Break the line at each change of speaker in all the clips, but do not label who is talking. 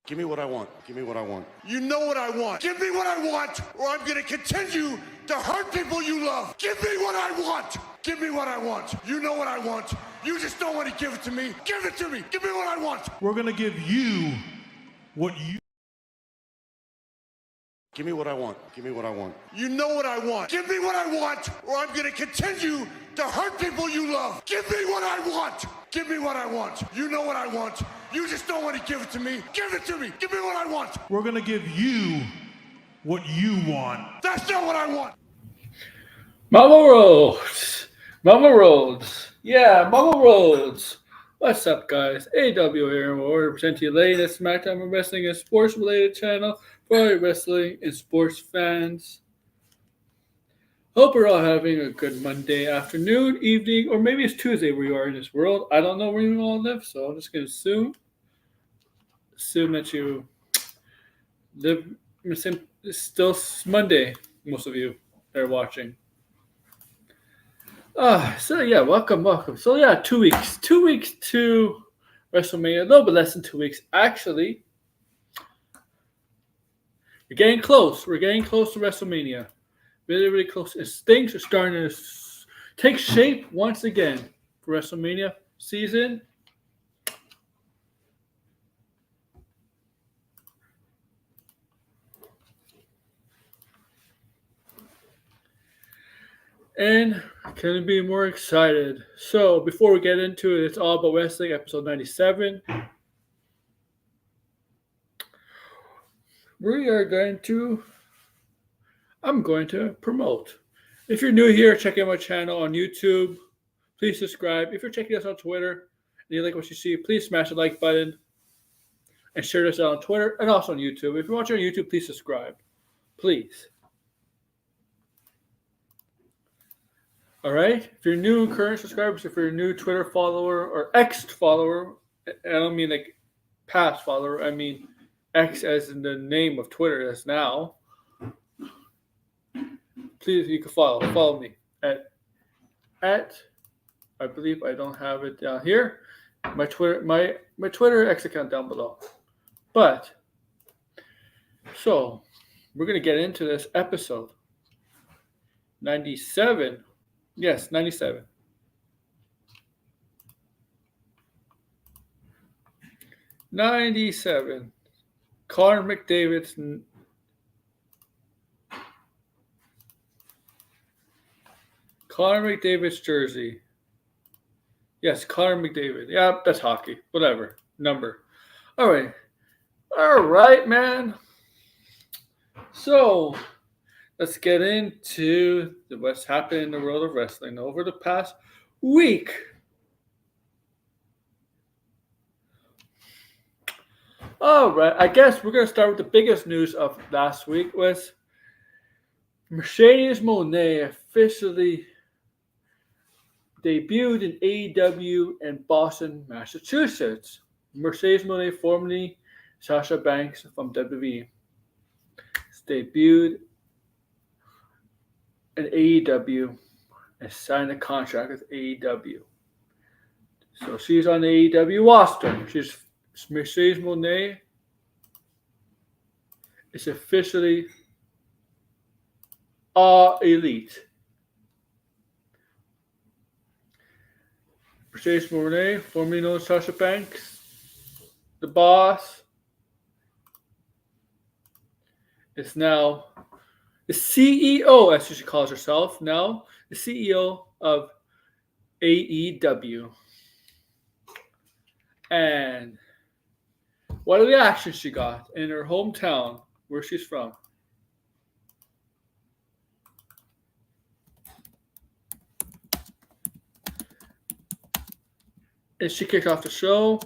Give me what I want. Give me what I want. You know what I want. Give me what I want, or I'm going to continue to hurt people you love. Give me what I want. Give me what I want. You know what I want. You just don't want to give it to me. Give it to me. Give me what I want.
We're going to give you what you...
Give me what I want. Give me what I want. You know what I want. Give me what I want, or I'm going to continue to hurt people you love. Give me what I want. Give me what I want. You know what I want. You just don't want to give it to me. Give it to me. Give me what I want.
We're going to give you what you want.
That's not what I want.
Mama Rhodes. Mama Rhodes. Yeah, Mama Rhodes. What's up, guys? AEW here, and we're presenting you the latest SmackDown Wrestling and sports-related channel for wrestling and sports fans. Hope we're all having a good Monday afternoon, evening, or maybe it's Tuesday where you are in this world. I don't know where you all live, so I'm just going to assume that you live in the same. It's still Monday, most of you that are watching. Welcome. So 2 weeks. 2 weeks to WrestleMania. A little bit less than 2 weeks, actually. We're getting close. We're getting close to WrestleMania. Really, really close. As things are starting to take shape once again for WrestleMania season. And couldn't be more excited. So before we get into it, it's all about wrestling, episode 97. I'm going to promote. If you're new here, check out my channel on YouTube. Please subscribe. If you're checking us on Twitter and you like what you see, please smash the like button and share this out on Twitter and also on YouTube. If you're watching on YouTube, please subscribe. Please. All right? If you're new current subscribers, if you're a new Twitter follower or ex-follower, I don't mean like past follower, I mean X as in the name of Twitter that's now. Please, you can follow me at I believe I don't have it down here. My Twitter X account down below. But so we're gonna get into this episode 97. Yes, 97. 97. Connor McDavid's jersey. Yes, Connor McDavid. Yeah, that's hockey. Whatever. Number. All right, man. So let's get into what's happened in the world of wrestling over the past week. All right, I guess we're going to start with the biggest news of last week was Mone officially debuted in AEW in Boston, Massachusetts. Mone, formerly Sasha Banks from WWE, debuted in AEW and signed a contract with AEW. So she's on the AEW roster. Mercedes Mone is officially All Elite. Mercedes Mone, formerly known as Sasha Banks, the boss, is now the CEO, as she calls herself, now the CEO of AEW. And what are the actions she got in her hometown, where she's from? And she kicked off the show.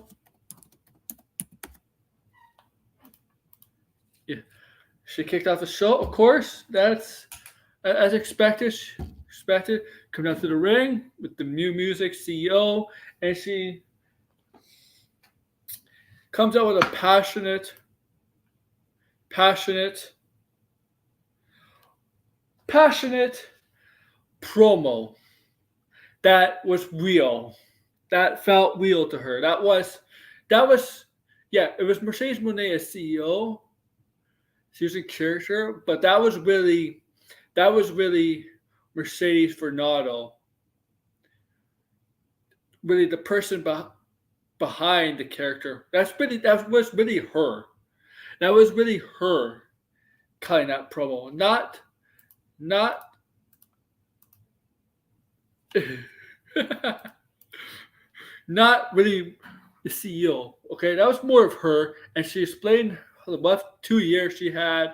Yeah, she kicked off the show. Of course, that's as expected. Coming out to the ring with the new music, CEO, and she comes out with a passionate promo that was real, that felt real to her. That was Yeah, it was Mercedes Mone as CEO. She was a character, but that was really Mercedes Fernando, really the person behind the character. That was really her. That was really her cutting that promo, not not really the CEO. Okay, that was more of her, and she explained the rough 2 years she had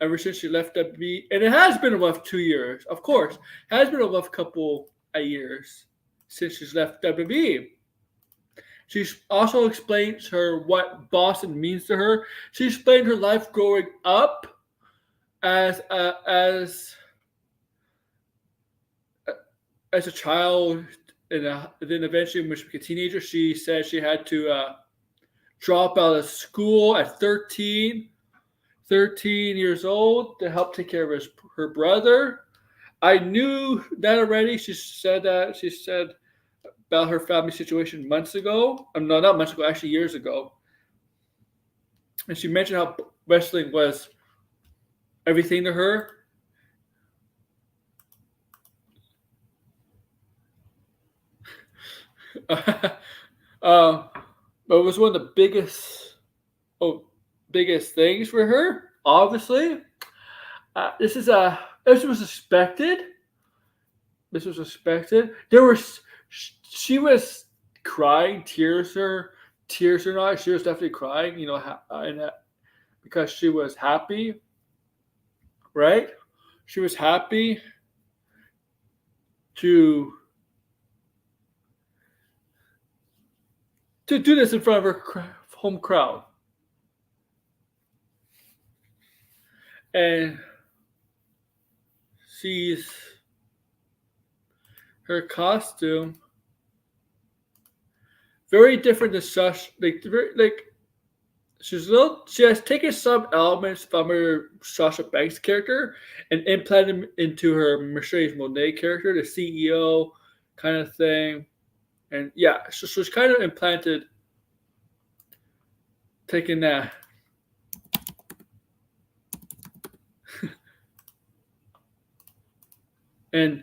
ever since she left WB, and it has been a rough 2 years. Of course, it has been a rough couple of years since she's left WB. She also explains her what Boston means to her. She explained her life growing up as as a child, and then eventually when she became a teenager, she said she had to drop out of school at 13 years old to help take care of her brother. I knew that already. She said about her family situation months ago. No, not months ago, actually years ago. And she mentioned how wrestling was everything to her. But it was one of the biggest things for her. Obviously, this was expected. This was expected. She was crying, tears or not. She was definitely crying. Because she was happy, right? She was happy to do this in front of her home crowd. And her costume very different than such, she has taken some elements from her Sasha Banks character and implanted them into her Mercedes Monet character, the CEO kind of thing. And yeah, so she's kind of implanted, taking that and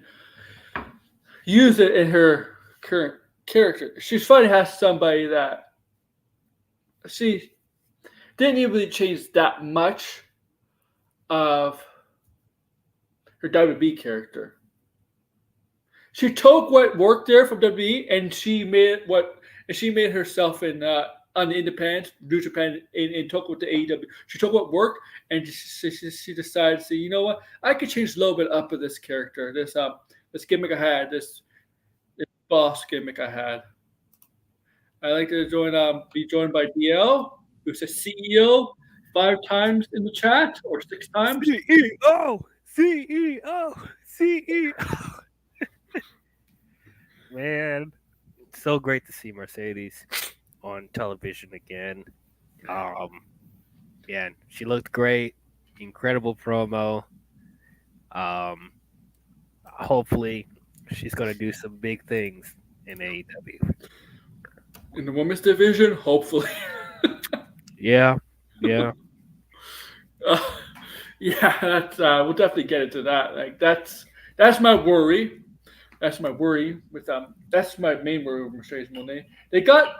use it in her current character. She's finally has somebody that she didn't even really change that much of her WB character. She took what worked there from WWE and she made herself in on the independent New Japan and took with the AEW. She took what worked and she decided to say, you know what, I could change a little bit up of this character, this gimmick I had, this boss gimmick I had. I like to be joined by DL, who says CEO 5 times in the chat or 6 times.
CEO, CEO, CEO. Man, so great to see Mercedes on television again. Man, she looked great. Incredible promo. Hopefully, she's gonna do some big things in AEW.
In the women's division, hopefully.
Yeah.
Yeah, we'll definitely get into that. Like that's my worry. That's my worry with That's my main worry with Mercedes Moné. They got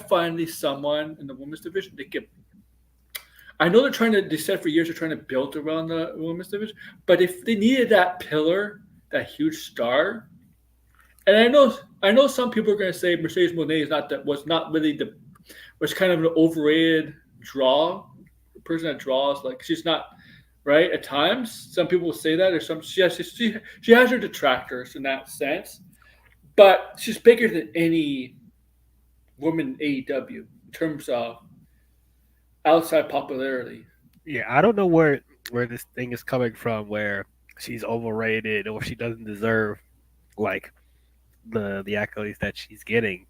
finally someone in the women's division. I know they said for years they're trying to build around the women's division, but if they needed that pillar, that huge star, and I know some people are going to say Mercedes Moné was kind of an overrated draw, the person that draws, like she's not right at times. Some people will say that, or she has her detractors in that sense, but she's bigger than any woman in AEW in terms of outside popularity.
Yeah, I don't know where this thing is coming from, where she's overrated or she doesn't deserve like the accolades that she's getting.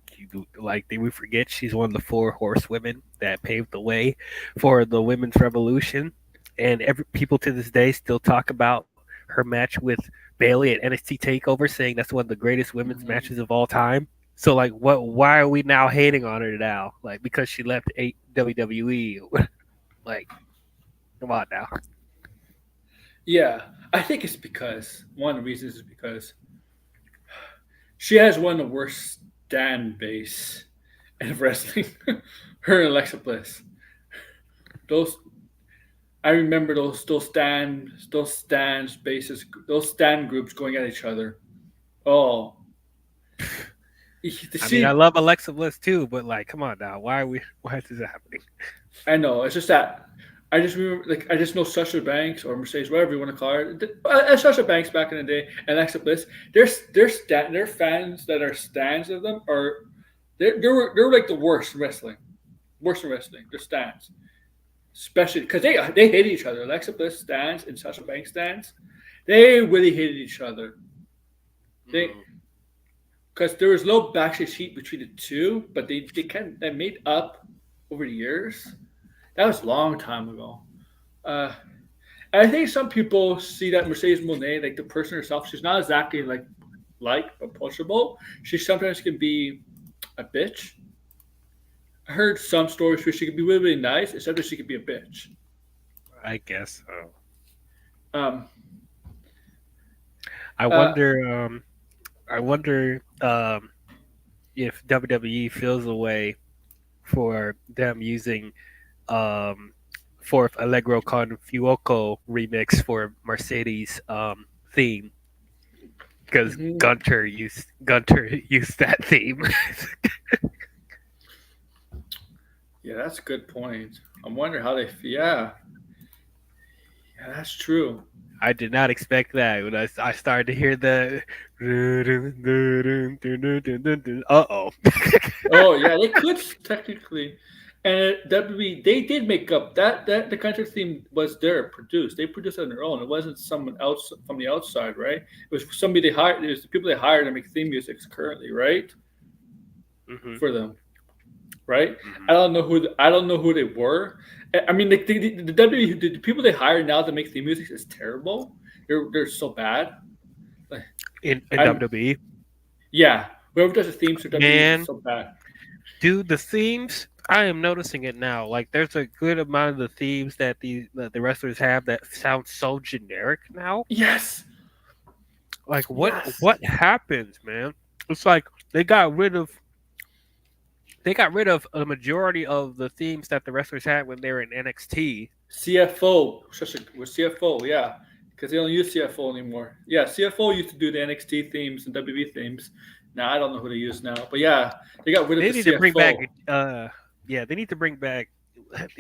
We forget she's one of the 4 horsewomen that paved the way for the women's revolution, and people to this day still talk about her match with Bayley at NXT Takeover, saying that's one of the greatest women's matches of all time. So like, what? Why are we now hating on her now? Like because she left WWE? Like, come on now.
Yeah, I think it's because one of the reasons is because she has one of the worst stand base in wrestling. Her and Alexa Bliss. Those I remember those stand groups going at each other. Oh,
I mean, I
see,
love Alexa Bliss too, but like, come on now. Why are we? Why is this happening?
I know it's just that I just remember, like, I just know Sasha Banks or Mercedes, whatever you want to call her. Sasha Banks back in the day, and Alexa Bliss. Their fans that are stands of them are they're like the worst in wrestling. They're stands, especially because they hate each other. Alexa Bliss stands and Sasha Banks stands. They really hated each other. They
Mm.
because there was no backstage heat between the two, but they made up over the years. That was a long time ago. Uh, and I think some people see that Mercedes Monet, like the person herself, she's not exactly like approachable. She sometimes can be a bitch. I heard some stories where she could be really, really nice, except that she could be a bitch.
I guess so.
Um,
I
uh,
wonder. I wonder if WWE feels a way for them using um, fourth Allegro con Fuoco remix for Mercedes theme because
mhm.
Gunter used that theme.
Yeah, that's a good point. I'm wondering how they. Yeah, that's true.
I did not expect that when I started to hear the. Uh oh.
Oh yeah, they could technically, and WB they did make up that the country theme was their produced. They produced it on their own. It wasn't someone else from the outside, right? It was somebody they hired. It was the people they hired to make theme music currently, right?
Hmm.
For them, right?
Hmm.
I don't know who they were. I mean, the WB the people they hired now to make theme music is terrible. They're so bad. Like,
In
I'm
WWE,
yeah. Whoever does the themes for WWE is
man,
so bad.
dude, the themes. I am noticing it now. Like, there's a good amount of the themes that the wrestlers have that sound so generic now.
Yes,
Like, what
yes.
what happens, man? It's like they got rid of a majority of the themes that the wrestlers had when they were in NXT.
CFO, with CFO, yeah, because they don't use CFO anymore. Yeah, CFO used to do the NXT themes and WB themes. Now I don't know who they use now, but yeah, they got rid of
They
the
need to bring back.
CFO.
Yeah, they need to bring back.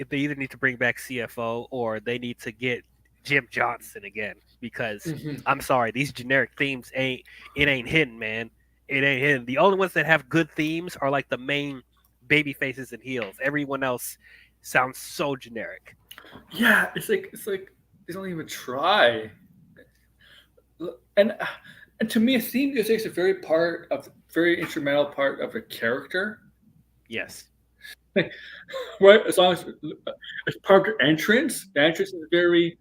They either need to bring back CFO or they need to get Jim Johnson again because
Mhm.
I'm sorry, these generic themes ain't hidden, man. It ain't hidden. The only ones that have good themes are like the main baby faces and heels. Everyone else sounds so generic.
Yeah, it's like they don't even try. And and to me, a theme music is a very instrumental part of a character.
Yes.
Right, as long as it's part of the entrance. The entrance is a very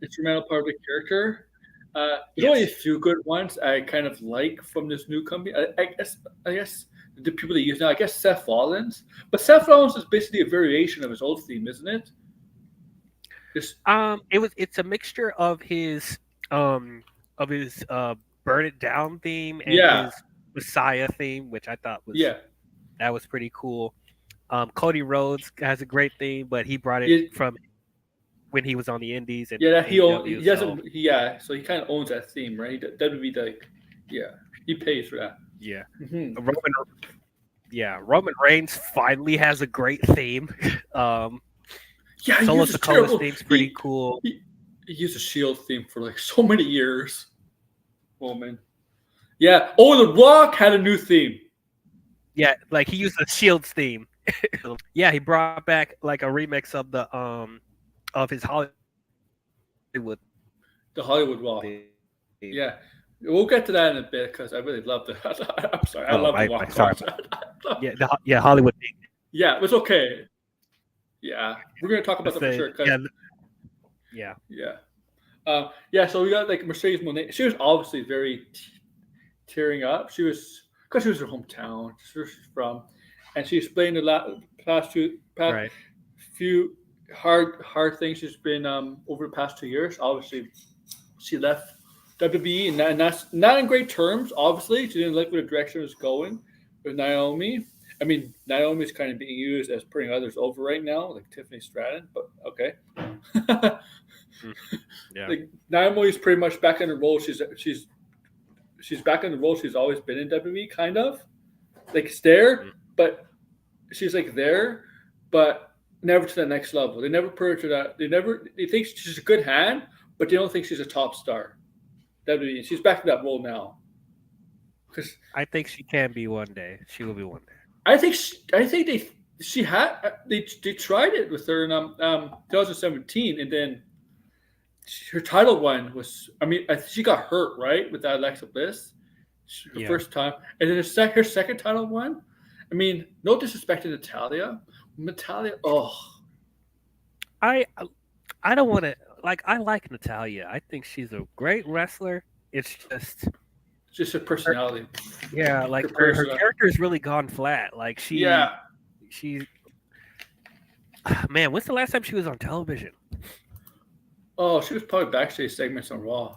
instrumental part of the character. There's only a
Yes.
few good ones I kind of like from this new company. I guess the people they use now. I guess Seth Rollins, but Seth Rollins is basically a variation of his old theme, isn't it? Just
It's a mixture um of his Burn It Down theme and
yeah,
his Messiah theme, which I thought
yeah,
was pretty cool. Cody Rhodes has a great theme, but he brought it
yeah.
from when he was on the Indies and
Yeah, that
AEW.
he
So
doesn't. Yeah, so he kind of owns that theme, right? That would be like, yeah, he pays for that.
yeah,
Hmm.
Roman Roman Reigns finally has a great theme. Um,
Yeah, he
Solo
uses
Sikoa's
terrible.
theme's pretty cool.
He used a Shield theme for like so many years. Oh man. Yeah. Oh, The Rock had a new theme.
Yeah, like he used the Shields theme. Yeah, he brought back like a remix of his Hollywood
The Hollywood
theme.
Rock. Yeah. We'll get to that in a bit because I really love the. I'm sorry, I
Oh,
love the
my
Rock
sorry.
concert.
Yeah, Hollywood theme.
Yeah, it was okay. Yeah, we're gonna talk about
It's
that for
the
sure. Cause
yeah.
yeah, yeah. So we got like Mercedes Monet. She was obviously very tearing up. She was because she was her hometown. That's where she's from, and she explained past
Right.
few hard things she's been over the past 2 years. Obviously, she left WWE, and that's not in great terms. Obviously, she didn't like where the direction was going with Naomi. I mean, Naomi's kind of being used as putting others over right now, like Tiffany Stratton. But okay,
Yeah.
like Naomi's pretty much back in the role. She's back in the role she's always been in WWE, kind of like it's there, but she's like there, but never to the next level. They never put her to that. They think she's a good hand, but they don't think she's a top star. WWE. She's back to that role now. Because
I think she can be one day. She will be one day.
I think they tried it with her in 2017, and then her title one was. I mean, she got hurt right with that Alexa Bliss, her first time, and then her second title one. I mean, no disrespect to Natalia. Oh,
I don't want to like. I like Natalia. I think she's a great wrestler. It's
just her personality.
Yeah, like her character's really gone flat. Like she. Man, when's the last time she was on television?
Oh, she was probably backstage segments on Raw.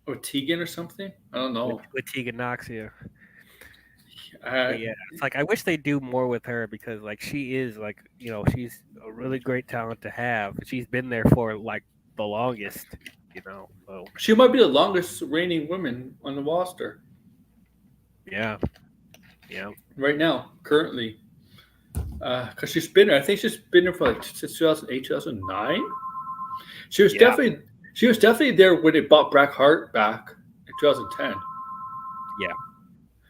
Or Tegan or something? I don't know.
With Tegan Knox, yeah.
Yeah,
It's like I wish they do more with her because like she is like she's a really great talent to have. She's been there for like the longest, So
she might be the longest reigning woman on the roster.
Yeah.
Right now, currently, because she's been there. I think she's been there for like since 2008, 2009. She was definitely there when they brought Bret Hart back in 2010.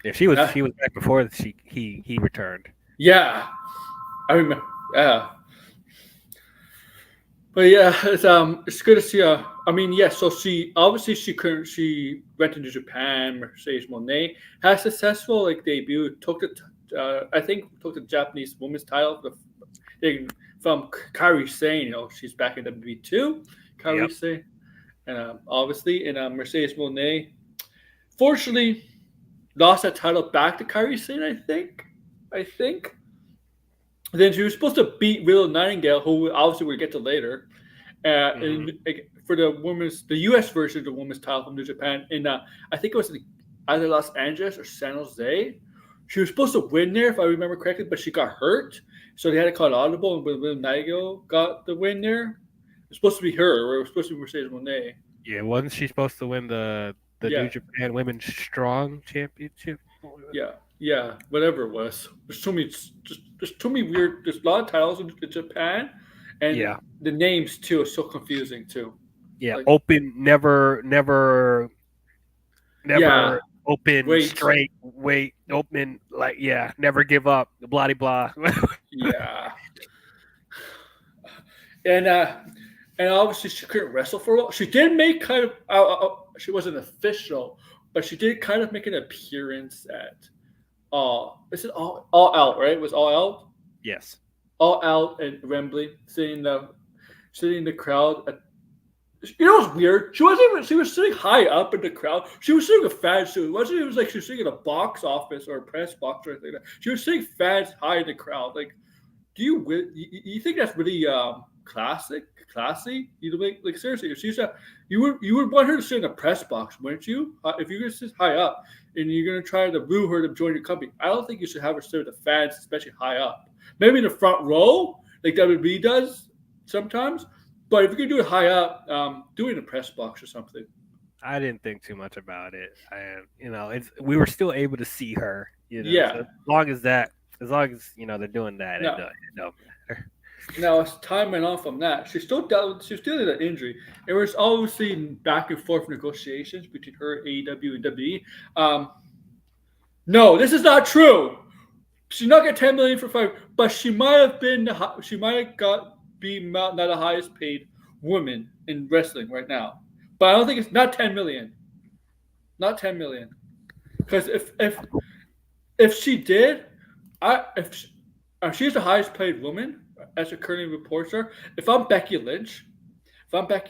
Yeah, she was back before he returned.
Yeah, I remember. Yeah, but yeah, it's good to see her. I mean, yeah. So she went to Japan. Mercedes Moné had a successful debut. Took the Japanese women's title from Kairi Sane. She's back in WWE too. Kairi Sane, and obviously, and Mercedes Moné, fortunately, lost that title back to Kairi Sane. I think. Then she was supposed to beat Willow Nightingale, who obviously we'll get to later. For the U.S. version of the women's title from New Japan, and I think it was either Los Angeles or San Jose. She was supposed to win there, if I remember correctly, but she got hurt, so they had to call it audible, and Willow Nightingale got the win there. It was supposed to be her, or it was supposed to be Mercedes Moné.
Yeah, wasn't she supposed to win the New Japan Women's Strong Championship?
Yeah, whatever it was. There's too many weird. There's a lot of titles in Japan, and the names too are so confusing too.
Yeah, open, never open, straight, wait, open, never give up, blah blah.
Yeah, and obviously she couldn't wrestle for a while. She did make kind of. She wasn't official, but she did kind of make an appearance at. Is it all out? Right? It was all out.
Yes. All Out
at Wembley, sitting in the crowd. What's weird? She was sitting high up in the crowd. She was sitting with fans too. It wasn't even like she was sitting in a box office or a press box or anything like that. She was sitting fans high in the crowd. Like, do you think that's really classy? Like seriously, if she's you would want her to sit in a press box, wouldn't you? If you're gonna sit high up and you're gonna try to woo her to join your company, I don't think you should have her sit with the fans, especially high up. Maybe in the front row, like WWE does sometimes. But if you can do it high up, do it in a press box or something.
I didn't think too much about it. We were still able to see her.
Yeah.
So as long as they're doing that, it don't matter.
Now, as time went on from that, she was still dealing with an injury. There was obviously back and forth negotiations between her, AEW, and WWE. No, this is not true. She's not getting $10 million for 5, but she might have not the highest paid woman in wrestling right now. But I don't think it's not $10 million. Not $10 million. Because if she did, if she's the highest paid woman, as it currently reports her, if I'm Becky Lynch, I'm going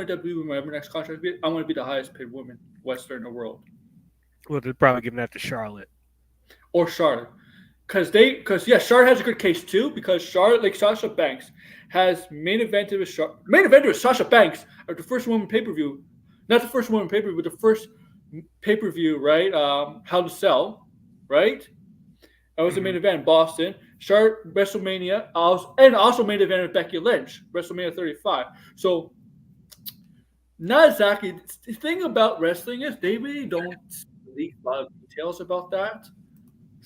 to WWE with my next contract. I want to be the highest paid woman wrestler in the world.
Well, they're probably giving that to Charlotte.
or Charlotte. Because Charlotte has a good case too. Because Charlotte, like Sasha Banks, has main evented with Sasha Banks at the first woman pay per view, not the first woman pay per view, but the first pay per view, right? Hell to Sell, right? That was the main event in Boston. Charlotte WrestleMania, and also main event with Becky Lynch, WrestleMania 35. So not exactly. The thing about wrestling is they really don't leak a lot of details about that.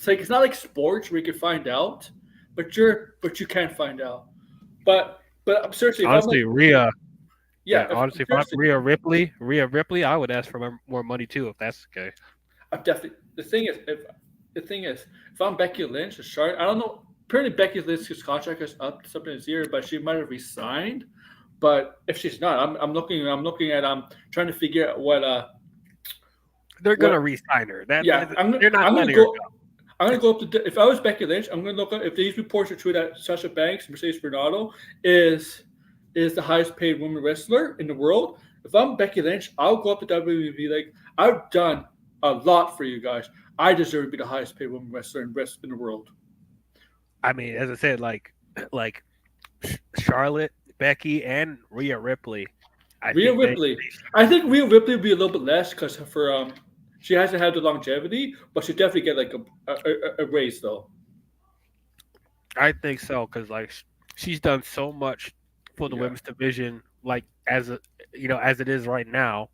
It's not like sports where you can find out, but you can't find out. But I'm seriously, if I'm
Honestly,
like,
Rhea.
yeah,
Yeah, honestly, if I'm
seriously,
Rhea Ripley, I would ask for more money too if that's the case.
I'm definitely. The thing is, if I'm Becky Lynch or Charlotte, I don't know. Apparently, Becky Lynch's contract is up something this year, but she might have resigned. But if she's not, I'm looking. I'm looking at. I'm trying to figure out what.
They're gonna
What?
re-sign her.
Yeah,
They're not
I'm gonna
letting her
go.
go.
I'm gonna go up to. If I was Becky Lynch, I'm gonna look up if these reports are true that Sasha Banks, Mercedes Bernardo, is the highest paid woman wrestler in the world. If I'm Becky Lynch, I'll go up to WWE and be like, I've done a lot for you guys. I deserve to be the highest paid woman wrestler in the world.
I mean, as I said, like Charlotte, Becky, and Rhea Ripley.
Rhea Ripley. I think Rhea Ripley would be a little bit less because for she hasn't had the longevity, but she definitely get like a raise though.
I think so because she's done so much for the
Yeah.
women's division, like as it is right now,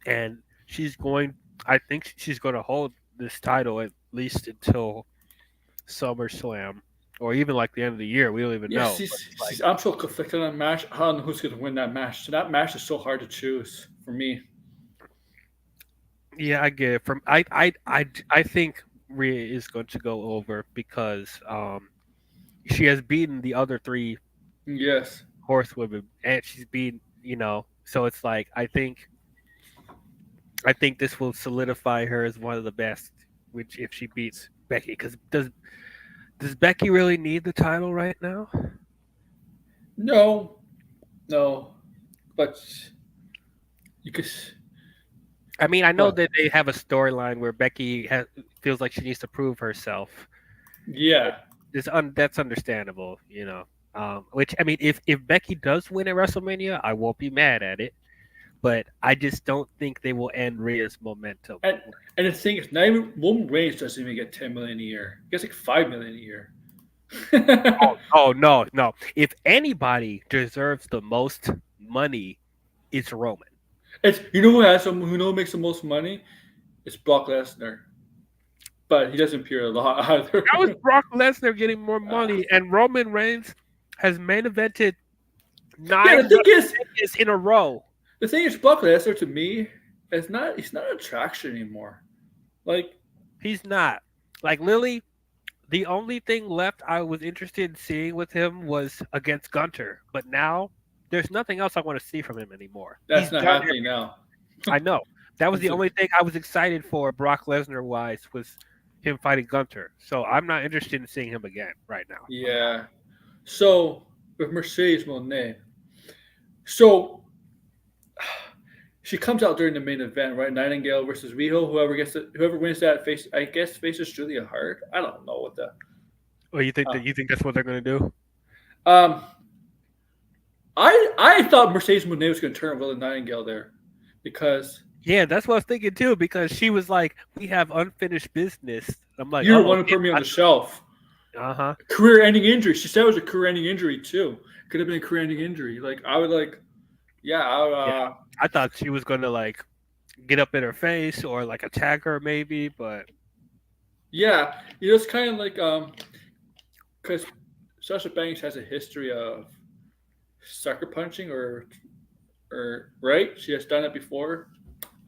and she's going. I think she's going to hold this title at least until SummerSlam, or even like the end of the year. We don't even
Yeah,
know. But it's like,
I'm so conflicted on that match. I don't know who's going to win that match. So that match is so hard to choose for me.
yeah, I get it. I think Rhea is going to go over because she has beaten the other three
Yes.
horsewomen, and she's beaten. So it's like I think this will solidify her as one of the best. Which if she beats Becky, because does Becky really need the title right now?
No, no, but you could.
I mean, I know
What?
that they have a storyline where feels like she needs to prove herself.
Yeah.
That's understandable. Which I mean, if Becky does win at WrestleMania, I won't be mad at it. But I just don't think they will end Rhea's momentum.
And the thing is, not even Roman Reigns doesn't even get 10 million a year. He gets like 5 million a year.
Oh no, no! If anybody deserves the most money, it's Roman.
It's who makes the most money? It's Brock Lesnar, but he doesn't appear a lot either.
How is Brock Lesnar getting more money, and Roman Reigns has main evented
Yeah,
9 WrestleManias in a row?
the thing is, Brock Lesnar to me is not. He's not an attraction anymore. Like,
He's not. Like Lily, the only thing left I was interested in seeing with him was against Gunther, but now there's nothing else I want to see from him anymore.
that's
He's
not
done
happening now.
I know. That was the
It's a-
only thing I was excited for Brock Lesnar wise was him fighting Gunther. So I'm not interested in seeing him again right now.
Yeah. So with Mercedes Monet, so she comes out during the main event, right? Nightingale versus Riho. Whoever wins that faces Julia Hart. I don't know what the.
Well, you think that's what they're gonna do?
Um, I thought Mercedes Monet was going to turn Willow Nightingale there because
Yeah, that's what I was thinking too, because she was like, we have unfinished business. I'm like,
you were one to put me on the shelf.
Uh-huh.
Career-ending injury. She said it was a career-ending injury too. Could have been a career-ending injury. Like I would like, yeah.
I thought she was gonna like get up in her face or like attack her maybe, but
Yeah, it's kind of like because Sasha Banks has a history of sucker punching or right. She has done it before.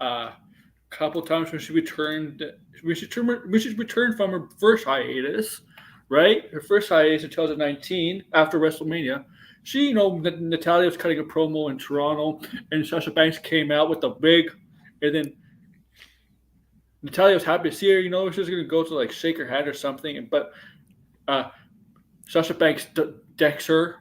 A couple times when she returned from her first hiatus, right? Her first hiatus in 2019 after WrestleMania. She, Natalia was cutting a promo in Toronto, and Sasha Banks came out with a big, and then Natalia was happy to see her. She was going to go to like shake her hand or something, but Sasha Banks Dexter,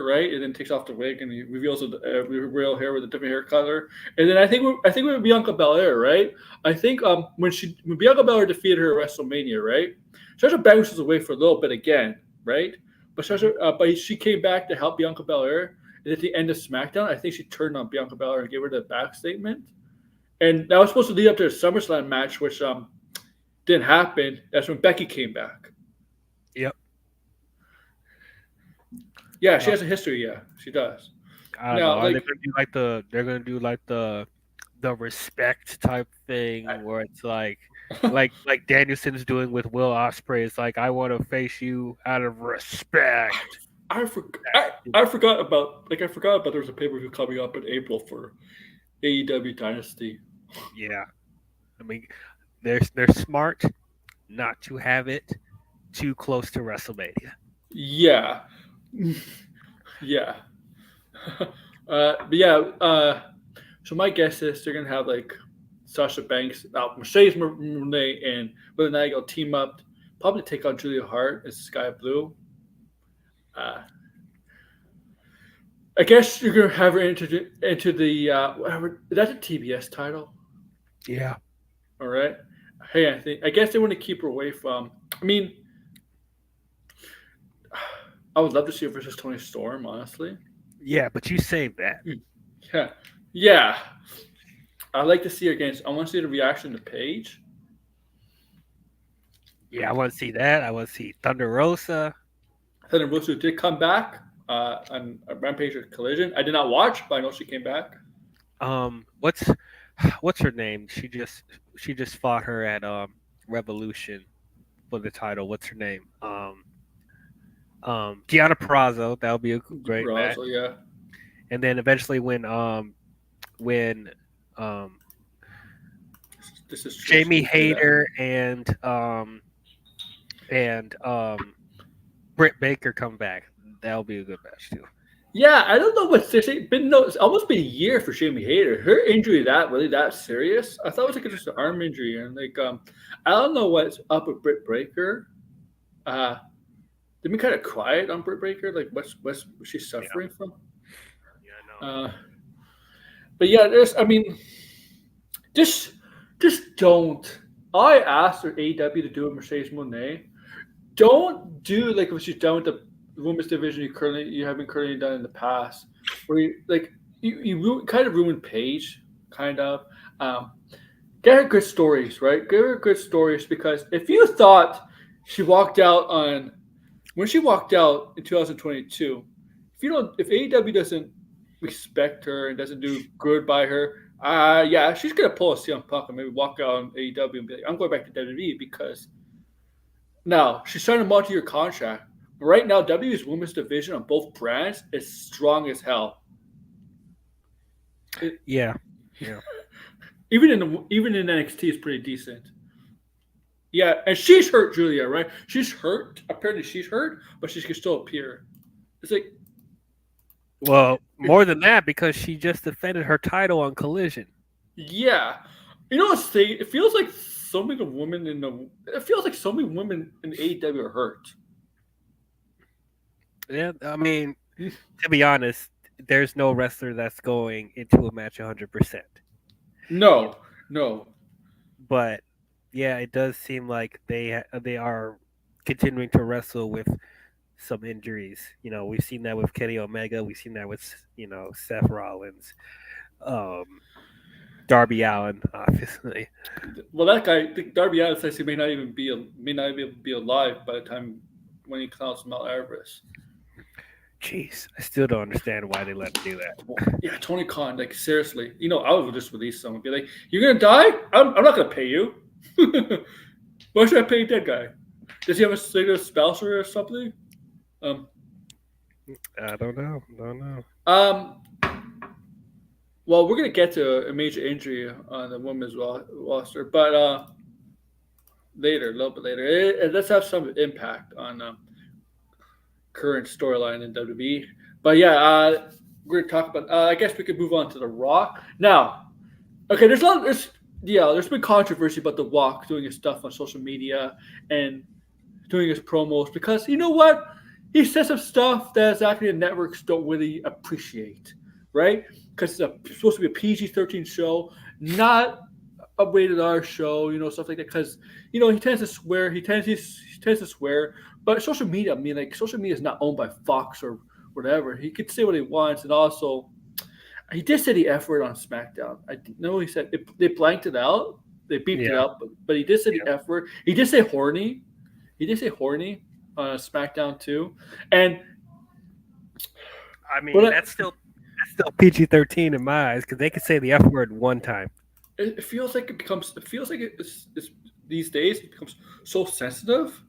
right? And then takes off the wig and he reveals the real hair with a different hair color. And then I think with Bianca Belair, right? I think when Bianca Belair defeated her at WrestleMania, right? Sasha bounces away for a little bit again, right? But but she came back to help Bianca Belair. And at the end of SmackDown, I think she turned on Bianca Belair and gave her the back statement. And that was supposed to lead up to a SummerSlam match, which didn't happen. That's when Becky came back.
Yep.
Yeah, she has a history. Yeah, she does.
I don't know. Are they gonna do like they're gonna do like the respect type thing where it's like Danielson's doing with Will Ospreay. It's like, I want to face you out of respect.
I forgot about there was a pay-per-view coming up in April for AEW Dynasty.
Yeah, I mean they're smart not to have it too close to WrestleMania.
Yeah. Yeah. But yeah, so my guess is they're gonna have like Sasha Banks, Mercedes Moné, and Willow Nightingale team up, probably take on Julia Hart as Sky Blue. I guess you're gonna have her into the whatever. That's a TBS title.
Yeah.
All right. Hey, I guess they want to keep her away from. I mean, I would love to see her versus Toni Storm, honestly.
Yeah, but you saved that.
Yeah. I'd like to see her against. I want to see the reaction to Paige.
Yeah, I want to see that. I want to see Thunder Rosa.
Thunder Rosa did come back on a Rampage or Collision. I did not watch, but I know she came back.
What's her name? She just fought her at Revolution for the title. What's her name? Deonna Purrazzo. That would be a great match.
Yeah.
And then eventually when
this is
Jamie Hayter and Britt Baker come back, that'll be a good match too.
Yeah, I don't know what's it's almost been a year for Jamie Hayter. Her injury that serious? I thought it was like just an arm injury, and I don't know what's up with Britt Baker. They've been kind of quiet on Britt Baker. Like, what's she suffering from?
Yeah, I know.
But yeah, just don't. I asked for AEW to do a Mercedes Moné. Don't do like what she's done with the women's division you haven't currently done in the past, where you kind of ruined Paige, kind of. Get her good stories, right? Give her good stories, because if you thought she walked out when she walked out in 2022, if AEW doesn't respect her and doesn't do good by her, yeah, she's gonna pull a CM Punk and maybe walk out on AEW and be like, I'm going back to WWE, because now she's signing a multi-year contract. But right now, WWE's women's division on both brands is strong as hell.
Yeah.
Even in NXT is pretty decent. Yeah, and she's hurt, Julia, right? She's hurt. Apparently she's hurt, but she can still appear. It's like,
well, more than that, because she just defended her title on Collision.
Yeah. You know what's saying? It feels like so many women in AEW are hurt.
Yeah, I mean, to be honest, there's no wrestler that's going into a match 100%.
No.
But yeah, it does seem like they are continuing to wrestle with some injuries. You know, we've seen that with Kenny Omega. We've seen that with Seth Rollins, Darby Allin, obviously.
Well, that guy, Darby Allin, says he may not even be alive by the time when he comes Mount Everest.
Jeez, I still don't understand why they let him do that.
Yeah, Tony Khan, like, seriously, I would just release someone, be like, "You're gonna die? I'm not gonna pay you. Why should I pay a dead guy? Does he have a spouse or something?"
I don't know.
Well, we're gonna get to a major injury on the women's roster, but a little bit later. It does have some impact on current storyline in WWE. But yeah, we're gonna talk about. I guess we could move on to The Rock now. Okay, there's been controversy about The Rock doing his stuff on social media and doing his promos, because you know what? he says some stuff that actually the networks don't really appreciate, right? Because it's supposed to be a PG-13 show, not a rated R show, stuff like that. Because he tends to swear, he tends to swear, but social media, I mean, like social media is not owned by Fox or whatever. He could say what he wants, and also he did say the F word on SmackDown. I know he said they blanked it out, they beeped it
Yeah.
out, but he did say the F word. He did say horny. He did say horny on SmackDown too, and
I mean,
but
that's still PG-13 in my eyes because they could say the F word one time.
it feels like it feels like it's these days it becomes so sensitive.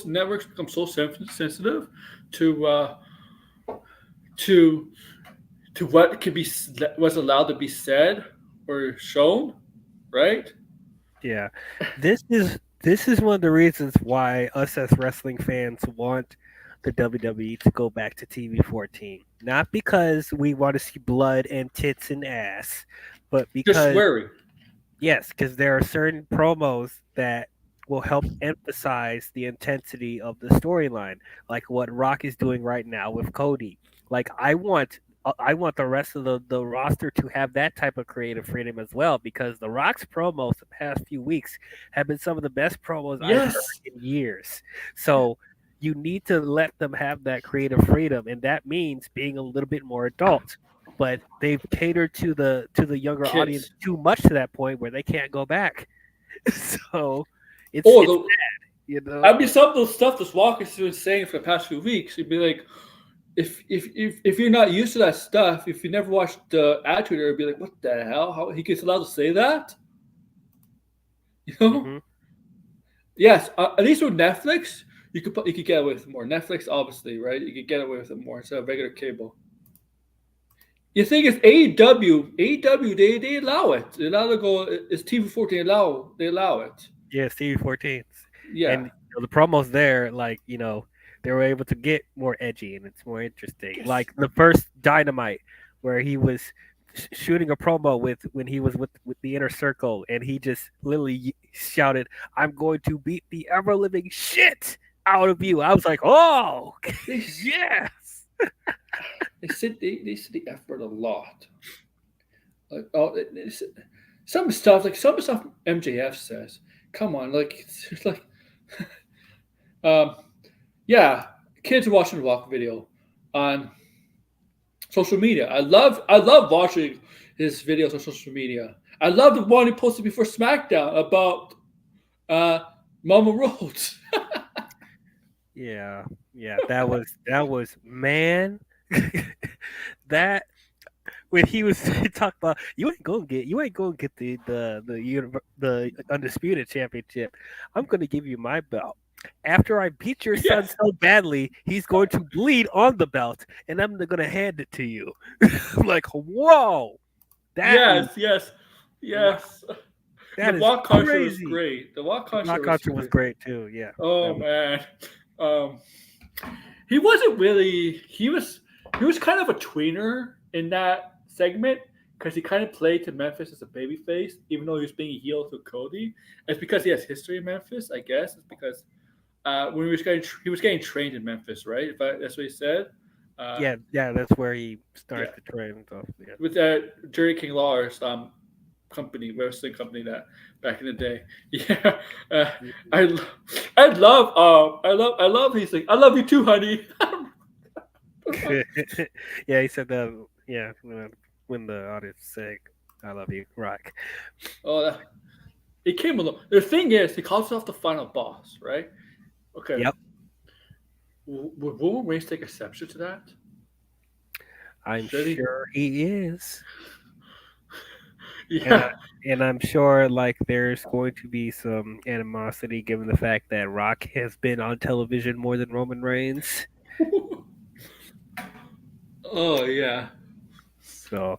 Networks become so sensitive to to what could be what's allowed to be said or shown, right?
Yeah, this is one of the reasons why us as wrestling fans want the WWE to go back to TV 14. Not because we want to see blood and tits and ass, but
Just
because
swearing.
yes, because there are certain promos that will help emphasize the intensity of the storyline, like what Rock is doing right now with Cody. Like I want the rest of the roster to have that type of creative freedom as well, because the Rock's promos the past few weeks have been some of the best promos I've heard
Yes.
in years. So you need to let them have that creative freedom, and that means being a little bit more adult. But they've catered to the younger audience
Kids.
too much to that point where they can't go back. So
Oh,
it's you know.
I mean, some of the stuff this Walker's been saying for the past few weeks, you'd be like, if you're not used to that stuff, if you never watched the Attitude Era, you'd be like, what the hell? How he gets allowed to say that? You know?
Hmm.
Yes, at least with Netflix, you could get away with more. Netflix, obviously, right? You could get away with it more instead of regular cable. You think it's AEW, they allow it. They allow to go. It's TV 14. They allow it.
Yeah, Stevie 14s.
Yeah.
And the promos there, like, they were able to get more edgy and it's more interesting.
Yes.
Like the first Dynamite, where he was shooting a promo with when he was with the Inner Circle, and he just literally shouted, "I'm going to beat the ever living shit out of you." I was like, "Oh, yes."
They said the F word a lot. Like some stuff MJF says. Come on, like it's like yeah, kids are watching the Walk video on social media. I love watching his videos on social media. I love the one he posted before SmackDown about Mama Rhodes.
Yeah, yeah, that was man. That when he was talking about you ain't gonna get the undisputed championship. I'm gonna give you my belt. After I beat your son
Yes,
so badly, he's going to bleed on the belt, and I'm gonna hand it to you. I'm like, whoa, that is
yes,
wow,
yes. The
that is
Walk concert was
crazy.
great. The Walk
Rock
concert was
concert was
great.
great too. Yeah, that
Oh
was,
man, um, he wasn't really. He was kind of a tweener in that segment because he kind of played to Memphis as a babyface, even though he was being a heel to Cody. It's because he has history in Memphis, I guess. It's because when he was getting trained in Memphis, right? That's what he said. Uh,
yeah. That's where he started
yeah,
to train. So, yeah.
with Jerry King Lawler's company, wrestling company that back in the day. Yeah, I, lo- I love. He's like, I love you too, honey.
Yeah, he said that. Yeah, when the audience sang, "I love you, Rock."
Oh, it came along. The thing is, he calls himself the final boss, right? Okay.
Yep,
Would Roman Reigns take exception to that?
I'm
Should he?
sure he is, and
Yeah.
I'm sure like there's going to be some animosity given the fact that Rock has been on television more than Roman Reigns.
Oh yeah.
So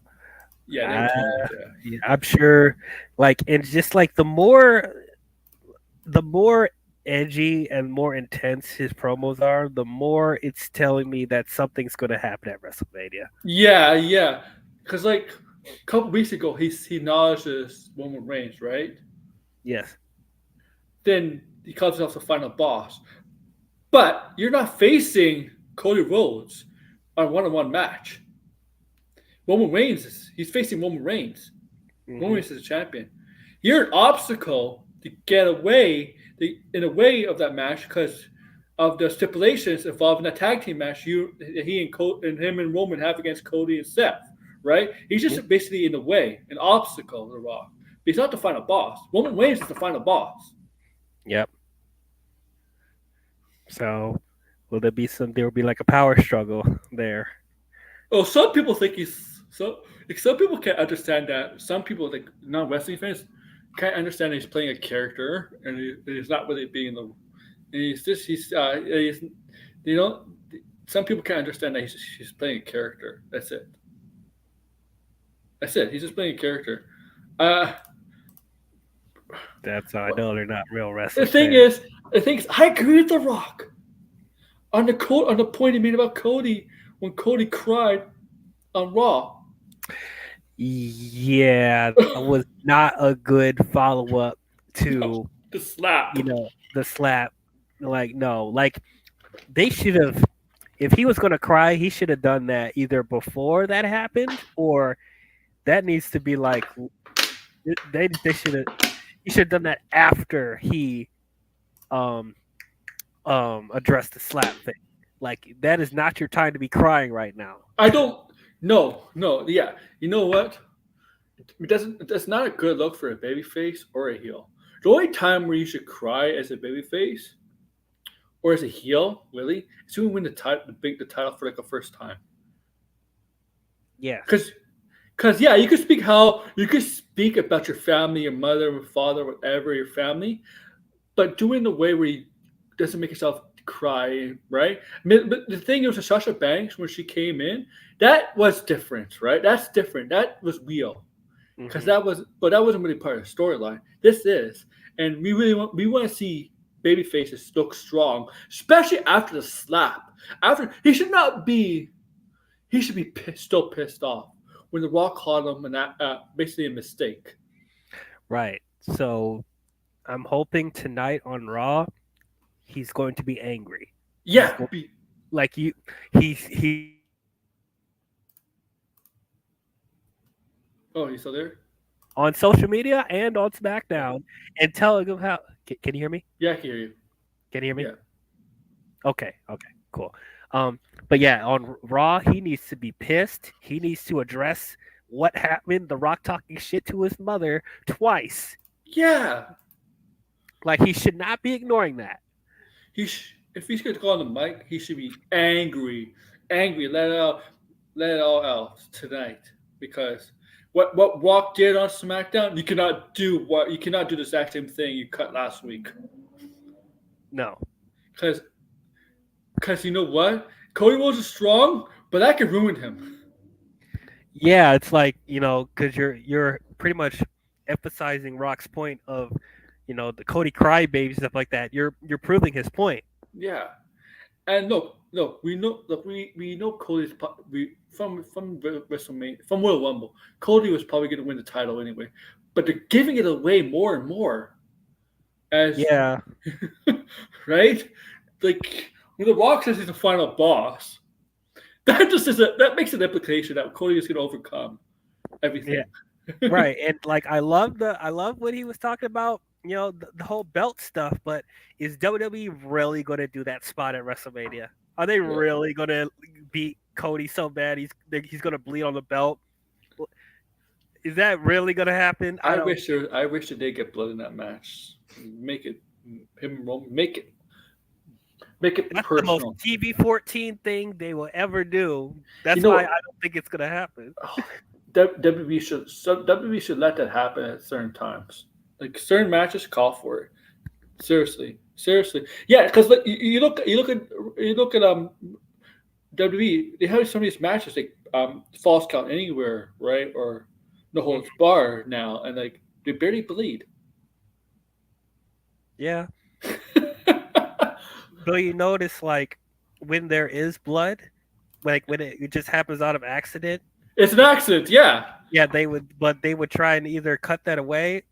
Yeah, they
I,
would totally do that.
yeah, I'm sure, like, and just like the more edgy and more intense his promos are, the more it's telling me that something's going to happen at WrestleMania.
Yeah. Because like a couple weeks ago, he acknowledges Roman Reigns, right?
Yes.
Then he calls himself the final boss. But you're not facing Cody Rhodes on a one-on-one match. He's facing Roman Reigns. Roman Reigns is a champion. You're an obstacle to get away in a way of that match because of the stipulations involving a tag team match and him and Roman have against Cody and Seth, right? He's just basically in the way, an obstacle to the Raw. But he's not the final boss. Roman Reigns is the final boss.
Yep. So will there will be like a power struggle there?
Oh, some people think some people can't understand that. Some people, like non-wrestling fans, can't understand that he's playing a character and he's not really being the. And some people can't understand that he's playing a character. That's it. That's it. He's just playing a character.
That's how I know they're not real wrestlers.
The thing is, I agree with The Rock on the point he made about Cody when Cody cried on Raw.
Yeah, that was not a good follow up to
the slap.
The slap. They should have. If he was going to cry, he should have done that either before that happened, or that needs to be like they should have. He should have done that after he addressed the slap thing. Like, that is not your time to be crying right now.
I don't. No. Yeah, you know what? That's not a good look for a babyface or a heel. The only time where you should cry as a babyface or as a heel, really, is when you win the title for like the first time.
Yeah.
Because yeah, you could speak about your family, your mother, your father, whatever, your family, but doing the way where you doesn't make yourself cry, right? But the thing is with Sasha Banks when she came in, that was different, right? That's different. That was real, because that wasn't really part of the storyline. This is, and we want to see baby faces look strong, especially after the slap. He should be still pissed off when The Rock called him basically a mistake.
Right. So I'm hoping tonight on Raw, he's going to be angry.
Yeah.
He.
Oh, he's still there?
On social media and on SmackDown, and telling him how. Can you hear me?
Yeah, I can hear you.
Can you hear me?
Yeah.
Okay, cool. But yeah, on Raw, he needs to be pissed. He needs to address what happened. The Rock talking shit to his mother twice.
Yeah.
Like, he should not be ignoring that.
If he's going to go on the mic, he should be angry. Let it all out tonight, because what Rock did on SmackDown, you cannot do the exact same thing you cut last week.
No.
Because you know what? Cody Rhodes is strong, but that could ruin him.
Yeah, it's like, because you're pretty much emphasizing Rock's point of, the Cody crybaby, stuff like that. You're proving his point.
Yeah, and look, we know Cody's from WrestleMania, from Royal Rumble. Cody was probably going to win the title anyway, but they're giving it away more and more. Right? Like, when The Rock says he's the final boss, that makes an implication that Cody is going to overcome everything.
Yeah. Right, and like I love what he was talking about, the whole belt stuff. But is WWE really going to do that spot at WrestleMania? Are they really going to beat Cody so bad he's going to bleed on the belt? Is that really going to happen?
I wish that they get blood in that match. Make it him and Roman. Make it
That's
personal.
The most TV-14 thing they will ever do. That's why I don't think it's going to happen.
WWE should let that happen at certain times. Like, certain matches call for it. Seriously. Yeah, because you look at WWE. They have some of these matches like Falls Count Anywhere, right, or No Holds Bar now, and like they barely bleed.
Yeah. But you notice, like, when there is blood, like when it just happens out of accident.
It's an accident, yeah.
Yeah, they would try and either cut away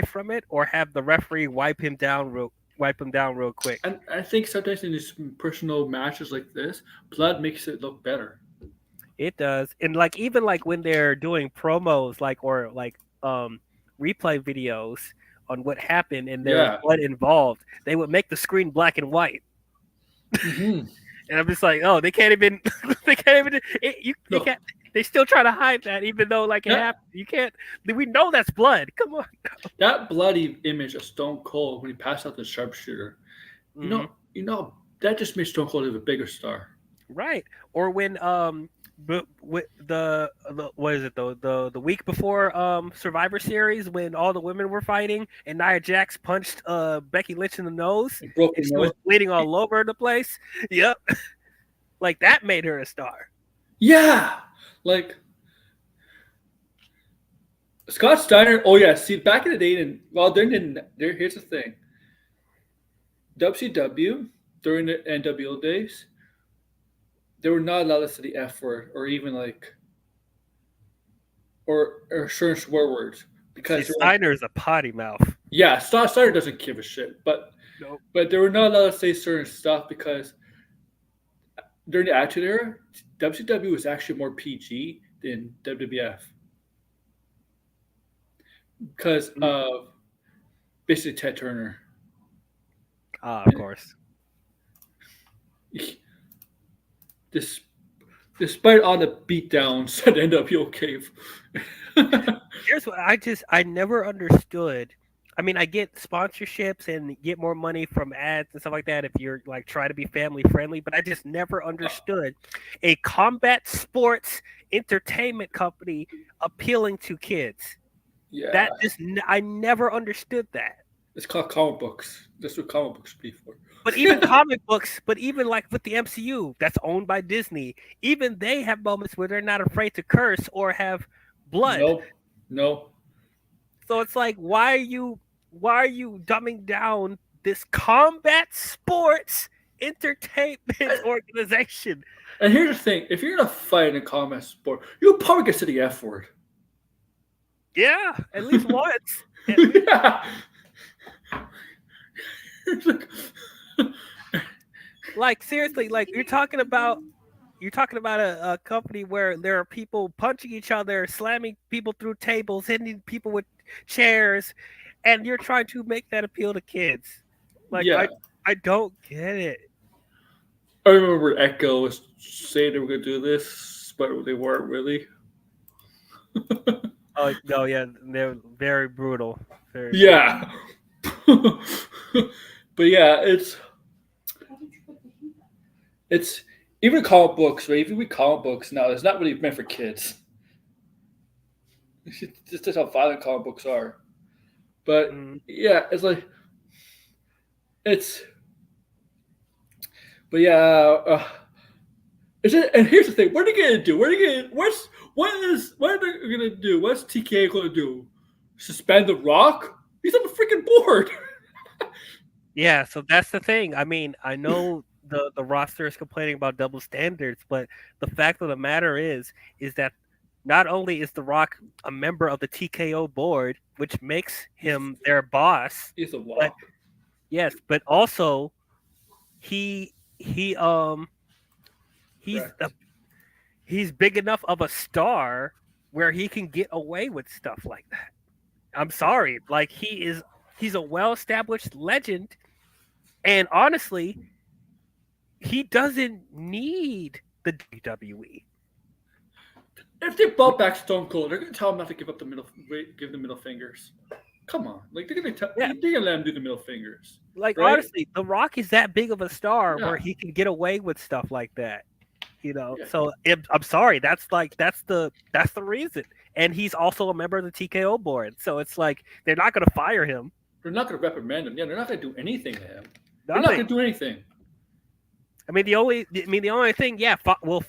from it, or have the referee wipe him down wipe them down real quick.
And I think sometimes in these personal matches like this, blood makes it look better.
It does, and like even like when they're doing promos, or replay videos on what happened, and there's
Yeah.
blood involved, they would make the screen black and white.
Mm-hmm.
And I'm just like, oh, they can't even, they can't even, you
No.
can't. They still try to hide that, even though like it
Yeah.
happened. You can't. We know that's blood. Come on.
That bloody image of Stone Cold when he passed out the sharpshooter,
Mhm.
you know that just made Stone Cold a bigger star.
Right. Or when but with the what is it though, the week before Survivor Series, when all the women were fighting and Nia Jax punched Becky Lynch in the nose
It broke
and
the
she was
nose.
bleeding all over the place. Yep. Like that made her a star.
Yeah, like Scott Steiner. Oh yeah, see back in the day, and well, here's the thing. WCW during the NWO days, they were not allowed to say the F word or even like or certain swear words because
See, Steiner's a potty mouth.
yeah, Scott Steiner doesn't give a shit, but
Nope.
they were not allowed to say certain stuff because during the Attitude Era, WCW was actually more PG than WWF because of basically Ted Turner.
Of course.
Despite all the beatdowns that NWO gave.
Here's what I never understood. I mean, I get sponsorships and get more money from ads and stuff like that if you're like try to be family friendly, but I just never understood a combat sports entertainment company appealing to kids.
Yeah,
That just I never understood that.
it's called comic books. That's what comic books be for.
But even comic books, but even like with the MCU that's owned by Disney, even they have moments where they're not afraid to curse or have blood.
No.
So it's like, why are you dumbing down this combat sports entertainment organization?
And here's the thing: if you're gonna fight in a combat sport, you'll probably get to the F word.
Yeah, at least once. At least.
Yeah.
Like seriously, like you're talking about a company where there are people punching each other, slamming people through tables, hitting people with chairs, and you're trying to make that appeal to kids. Like
Yeah.
I don't get it.
I remember Echo was saying they were gonna do this, but they weren't really.
Oh no, yeah, they're very brutal. Very
Yeah. But yeah, it's even comic books, right? Even with comic books now, it's not really meant for kids. It's just how violent comic books are. But yeah, it's like but yeah, is it? And here's the thing: what are they gonna do? What are they gonna do? What's TK gonna do? Suspend The Rock? He's on the freaking board.
Yeah, so that's the thing. I mean, I know the roster is complaining about double standards, but the fact of the matter is that not only is The Rock a member of the TKO board, which makes him their boss,
He's a walk.
but also he's big enough of a star where he can get away with stuff like that. I'm sorry, like he's a well-established legend, and honestly, he doesn't need the WWE.
If they brought back Stone Cold, they're gonna tell him not to give the middle fingers. Come on, like they're gonna let him do the middle fingers.
Like
right?
honestly, The Rock is that big of a star
Yeah.
where he can get away with stuff like that.
Yeah.
So I'm sorry, that's the reason. And he's also a member of the TKO board, so it's like they're not going to fire him.
They're not gonna reprimand him. Yeah, they're not gonna do anything to him. They're
Nothing.
not gonna do anything.
I mean, the only thing, yeah, will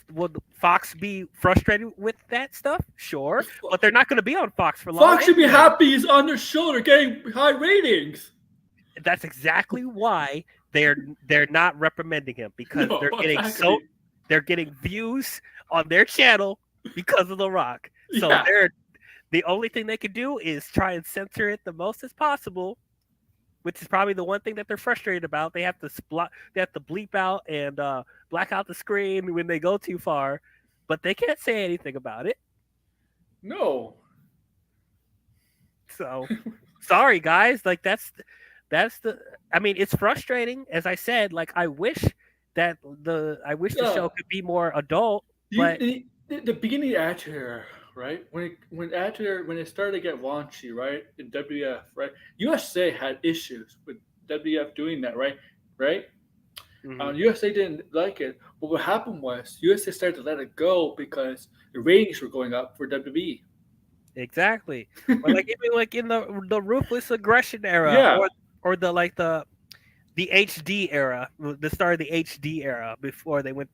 Fox be frustrated with that stuff? Sure, but they're not going to be on Fox for long.
Fox should be happy he's on their shoulder getting high ratings.
That's exactly why they're not reprimanding him, because
No,
they're getting
exactly.
they're getting views on their channel because of The Rock. So
Yeah.
the only thing they can do is try and censor it the most as possible. which is probably the one thing that they're frustrated about. They have to bleep out and black out the screen when they go too far, but they can't say anything about it.
No.
So, sorry guys, like that's the. I mean, it's frustrating. As I said, like I wish the
Yeah.
show could be more adult,
You,
but
the beginning of Attitude Era, right? When it started to get raunchy, right? In WF, right? USA had issues with WF doing that, right? Right?
mhm,
USA didn't like it, but what happened was USA started to let it go because the ratings were going up for WWE.
exactly. Or like even like in the ruthless aggression era,
Yeah,
or the HD era, the start of the HD era before they went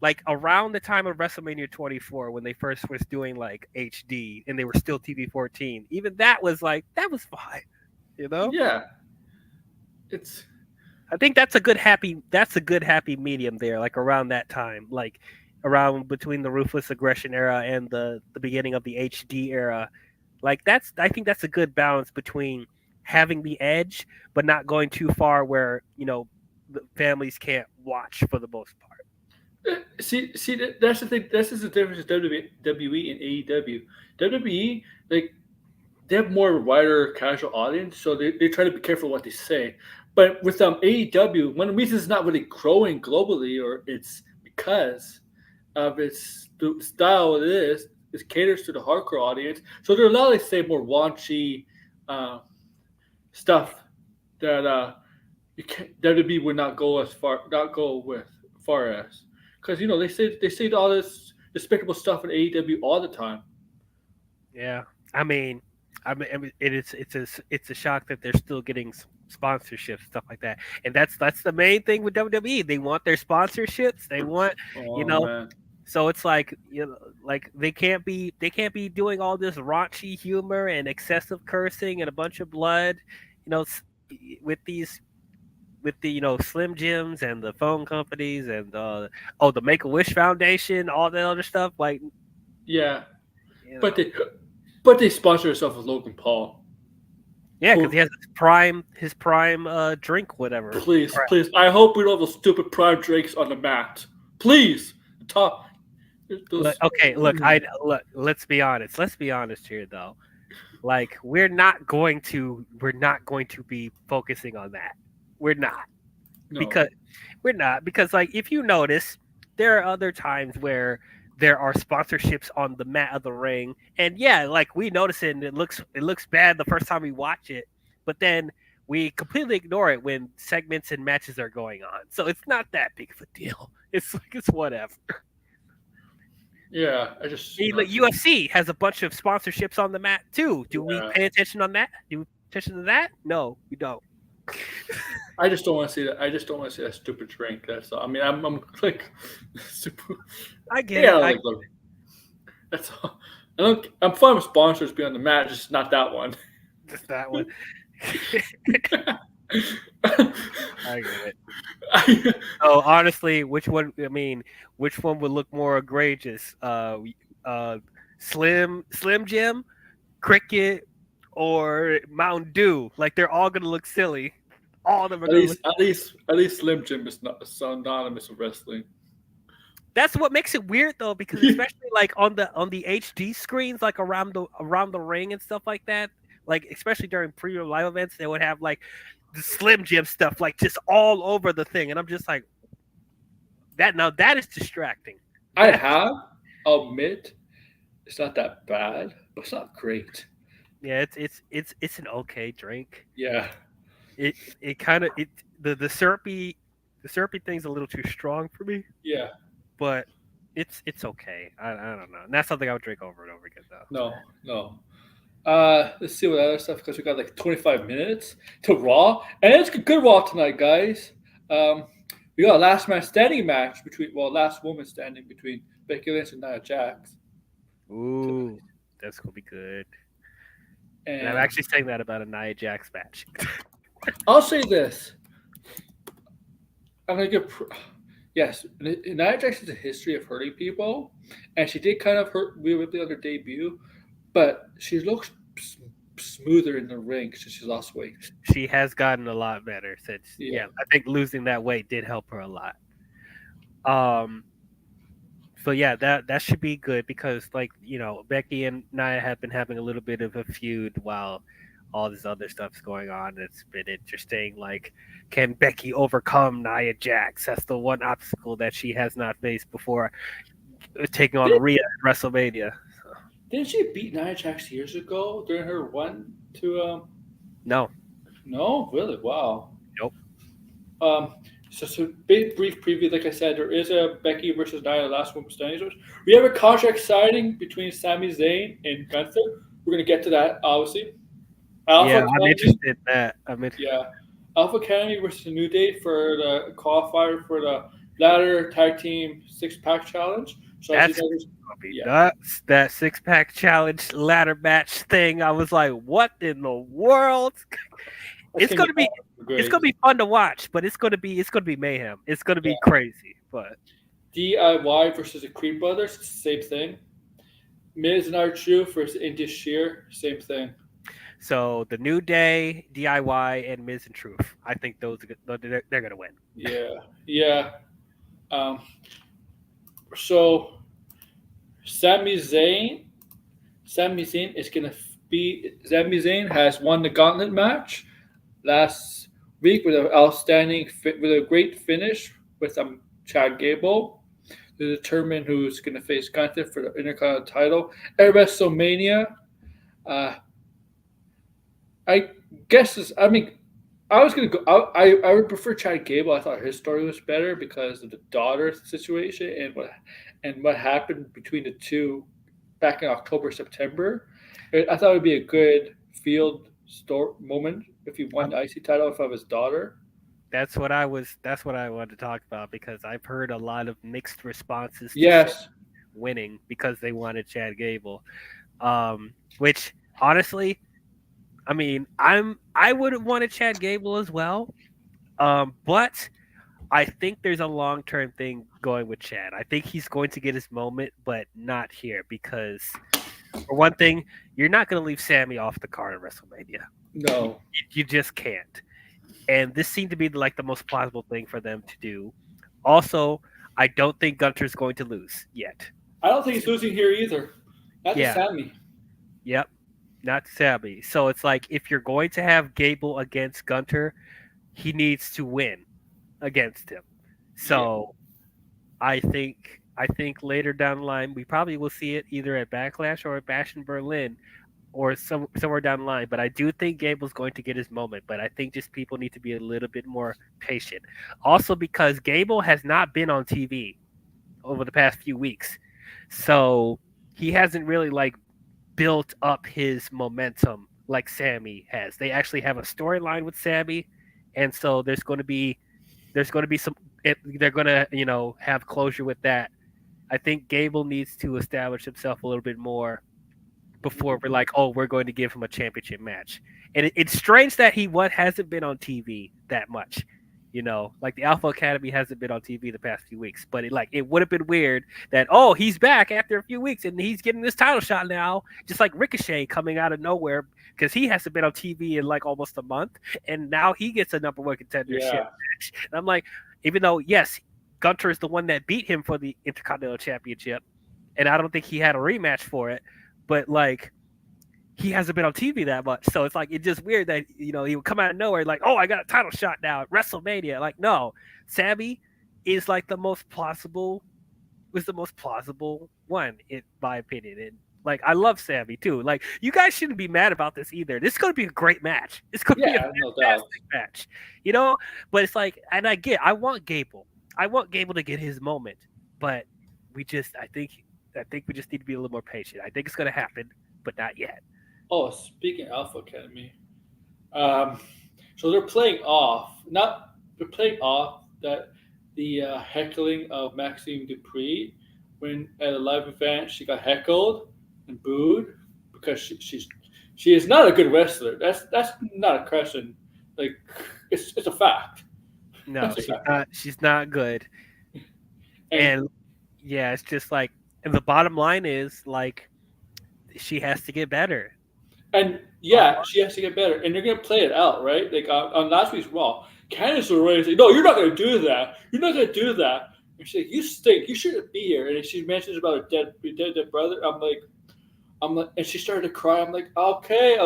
like around the time of WrestleMania 24 when they first was doing like HD and they were still TV 14. Even that was fine, you know?
yeah. It's
I think that's a good happy medium there, like around that time, like around between the ruthless aggression era and the beginning of the HD era. Like I think that's a good balance between having the edge but not going too far where, the families can't watch for the most part.
that's the thing. This is the difference with WWE and AEW. WWE, like they have more of a wider casual audience, so they try to be careful what they say. But with AEW, one of the reasons it's not really growing globally, or it's because of its the style it is caters to the hardcore audience. So they're allowed to say more raunchy uh, stuff that WWE would not go with far as, because they say all this despicable stuff in AEW all the time.
Yeah, I mean, it's a shock that they're still getting sponsorships, stuff like that, and that's the main thing with WWE. They want their sponsorships. They want, you
Oh
know,
man.
so it's like, like they can't be doing all this raunchy humor and excessive cursing and a bunch of blood, you know, with the Slim Jims and the phone companies and the Make a Wish Foundation, all that other stuff. Like,
Yeah,
you
but
know,
they sponsor themselves with Logan Paul.
yeah, because
Who,
he has his prime drink, whatever.
please,
Right.
please, I hope we don't have those stupid prime drakes on the mat. Please, top
Look,
those.
okay, look, look. Let's be honest. Let's be honest here, though. Like, we're not going to be focusing on that. We're not.
No,
Because like if you notice, there are other times where there are sponsorships on the mat of the ring, and yeah, like we notice it and it looks bad the first time we watch it, but then we completely ignore it when segments and matches are going on, so it's not that big of a deal. It's like it's whatever.
yeah, I just
Like UFC has a bunch of sponsorships on the mat too. Do we
yeah,
pay attention on that? Do we pay attention to that? No, we don't.
I just don't want to see that. I just don't want to see that stupid drink. That's all. I mean, I'm like super.
I get
Yeah,
it.
like look, that's all. I'm fine with sponsors being on the mat, just not that one.
Just that one. I get it. Oh, honestly, which one? I mean, which one would look more egregious? Slim Jim, Cricket, or Mountain Dew? Like they're all gonna look silly. All of them are
At
gonna look.
least, Slim Jim is not synonymous with wrestling.
That's what makes it weird though, because especially like on the HD screens, like around the ring and stuff like that. Like especially during premium live events, they would have like the Slim Jim stuff like just all over the thing, and I'm just like that. Now that is distracting.
I
That
have, I'll admit, it's not that bad, but it's not great.
Yeah, it's an okay drink.
Yeah,
It kind of it the syrupy thing's a little too strong for me,
yeah,
but it's okay. I don't know. And that's something I would drink over and over again though.
no, no. Let's see what other stuff because we got like 25 minutes to Raw, and it's a good Raw tonight, guys. We got a last man standing match last woman standing between Becky Lynch and Nia Jax tonight,
Ooh, that's gonna be good. And I'm
and
actually saying that about a Nia Jax match.
I'll say this: I'm gonna give. Yes, Nia Jax has a history of hurting people, and she did kind of hurt Rhea Ripley on her debut, but she looks smoother in the ring since she lost weight.
She has gotten a lot better since.
Yeah.
I think losing that weight did help her a lot. So yeah, that should be good because Becky and Nia have been having a little bit of a feud while all this other stuff's going on. It's been interesting. Like, can Becky overcome Nia Jax? That's the one obstacle that she has not faced before taking on Rhea at WrestleMania.
Didn't she beat Nia Jax years ago during her run to
No.
No, really? Wow.
Nope.
So big brief preview. Like I said, there is a Becky versus Nia last woman standing. We have a contract signing between Sami Zayn and Gunther. We're gonna get to that, obviously.
I'm interested in that.
Yeah, Alpha Academy versus New Day for the qualifier for the ladder tag team 6-pack challenge. So
That's gonna be nuts. That 6-pack challenge ladder match thing. I was like, what in the world? It's gonna be fun to watch, but it's gonna be mayhem. It's gonna be crazy. But
DIY versus the Creed Brothers, same thing. Miz and R-Truth versus Indus Sheer, same thing.
So the New Day, DIY, and Miz and Truth. I think they're gonna win.
Yeah. So Sami Zayn is gonna be. Sami Zayn has won the Gauntlet match last week with a great finish with Chad Gable to determine who's going to face Gunther for the Intercontinental title at WrestleMania. I guess I was going to go. I would prefer Chad Gable. I thought his story was better because of the daughter situation and what happened between the two back in October, September. I thought it would be a good field moment if he won the IC title in front of his daughter.
That's what I wanted to talk about because I've heard a lot of mixed responses
to
winning because they wanted Chad Gable. Which honestly, I would have wanted Chad Gable as well. But I think there's a long-term thing going with Chad. I think he's going to get his moment, but not here because for one thing, you're not going to leave Sami off the card at WrestleMania.
No.
You just can't. And this seemed to be like the most plausible thing for them to do. Also, I don't think Gunther's going to lose yet.
I don't think he's losing here either. Not to Sami.
Yep. Not to Sami. So it's like if you're going to have Gable against Gunther, he needs to win against him. So I think later down the line we probably will see it either at Backlash or at Bash in Berlin or somewhere down the line. But I do think Gable's going to get his moment. But I think just people need to be a little bit more patient. Also because Gable has not been on TV over the past few weeks. So he hasn't really like built up his momentum like Sami has. They actually have a storyline with Sami. And so there's going to be some, they're going to, have closure with that. I think Gable needs to establish himself a little bit more before we're like, oh, we're going to give him a championship match. And it's strange that he hasn't been on TV that much. Like the Alpha Academy hasn't been on TV the past few weeks, but it would have been weird that, oh, he's back after a few weeks and he's getting this title shot now, just like Ricochet coming out of nowhere because he hasn't been on TV in like almost a month, and now he gets a number one contendership match. And I'm like, even though, yes, Gunther is the one that beat him for the Intercontinental Championship, and I don't think he had a rematch for it, but like, he hasn't been on TV that much. So it's like, it's just weird that, he would come out of nowhere like, oh, I got a title shot now at WrestleMania. Like, no, Sami is like the most plausible one in my opinion. And like, I love Sami too. Like, you guys shouldn't be mad about this either. This is going to be a great match. It's going to be a fantastic match, but it's like, and I want Gable to get his moment, but I think we just need to be a little more patient. I think it's going to happen, but not yet.
Oh, speaking of Alpha Academy, so they're playing off that the heckling of Maxime Dupree when at a live event she got heckled and booed because she is not a good wrestler. That's not a question. Like it's a fact.
No, she's not good. And it's just like, and the bottom line is like, she has to get better.
And yeah, she has to get better, and they're gonna play it out, right? Like on last week's Raw, Candice LeRae said, "No, you're not gonna do that. You're not gonna do that." And she's like, "You stink. You shouldn't be here." And she mentions about her dead brother. I'm like, and she started to cry. I'm like, okay.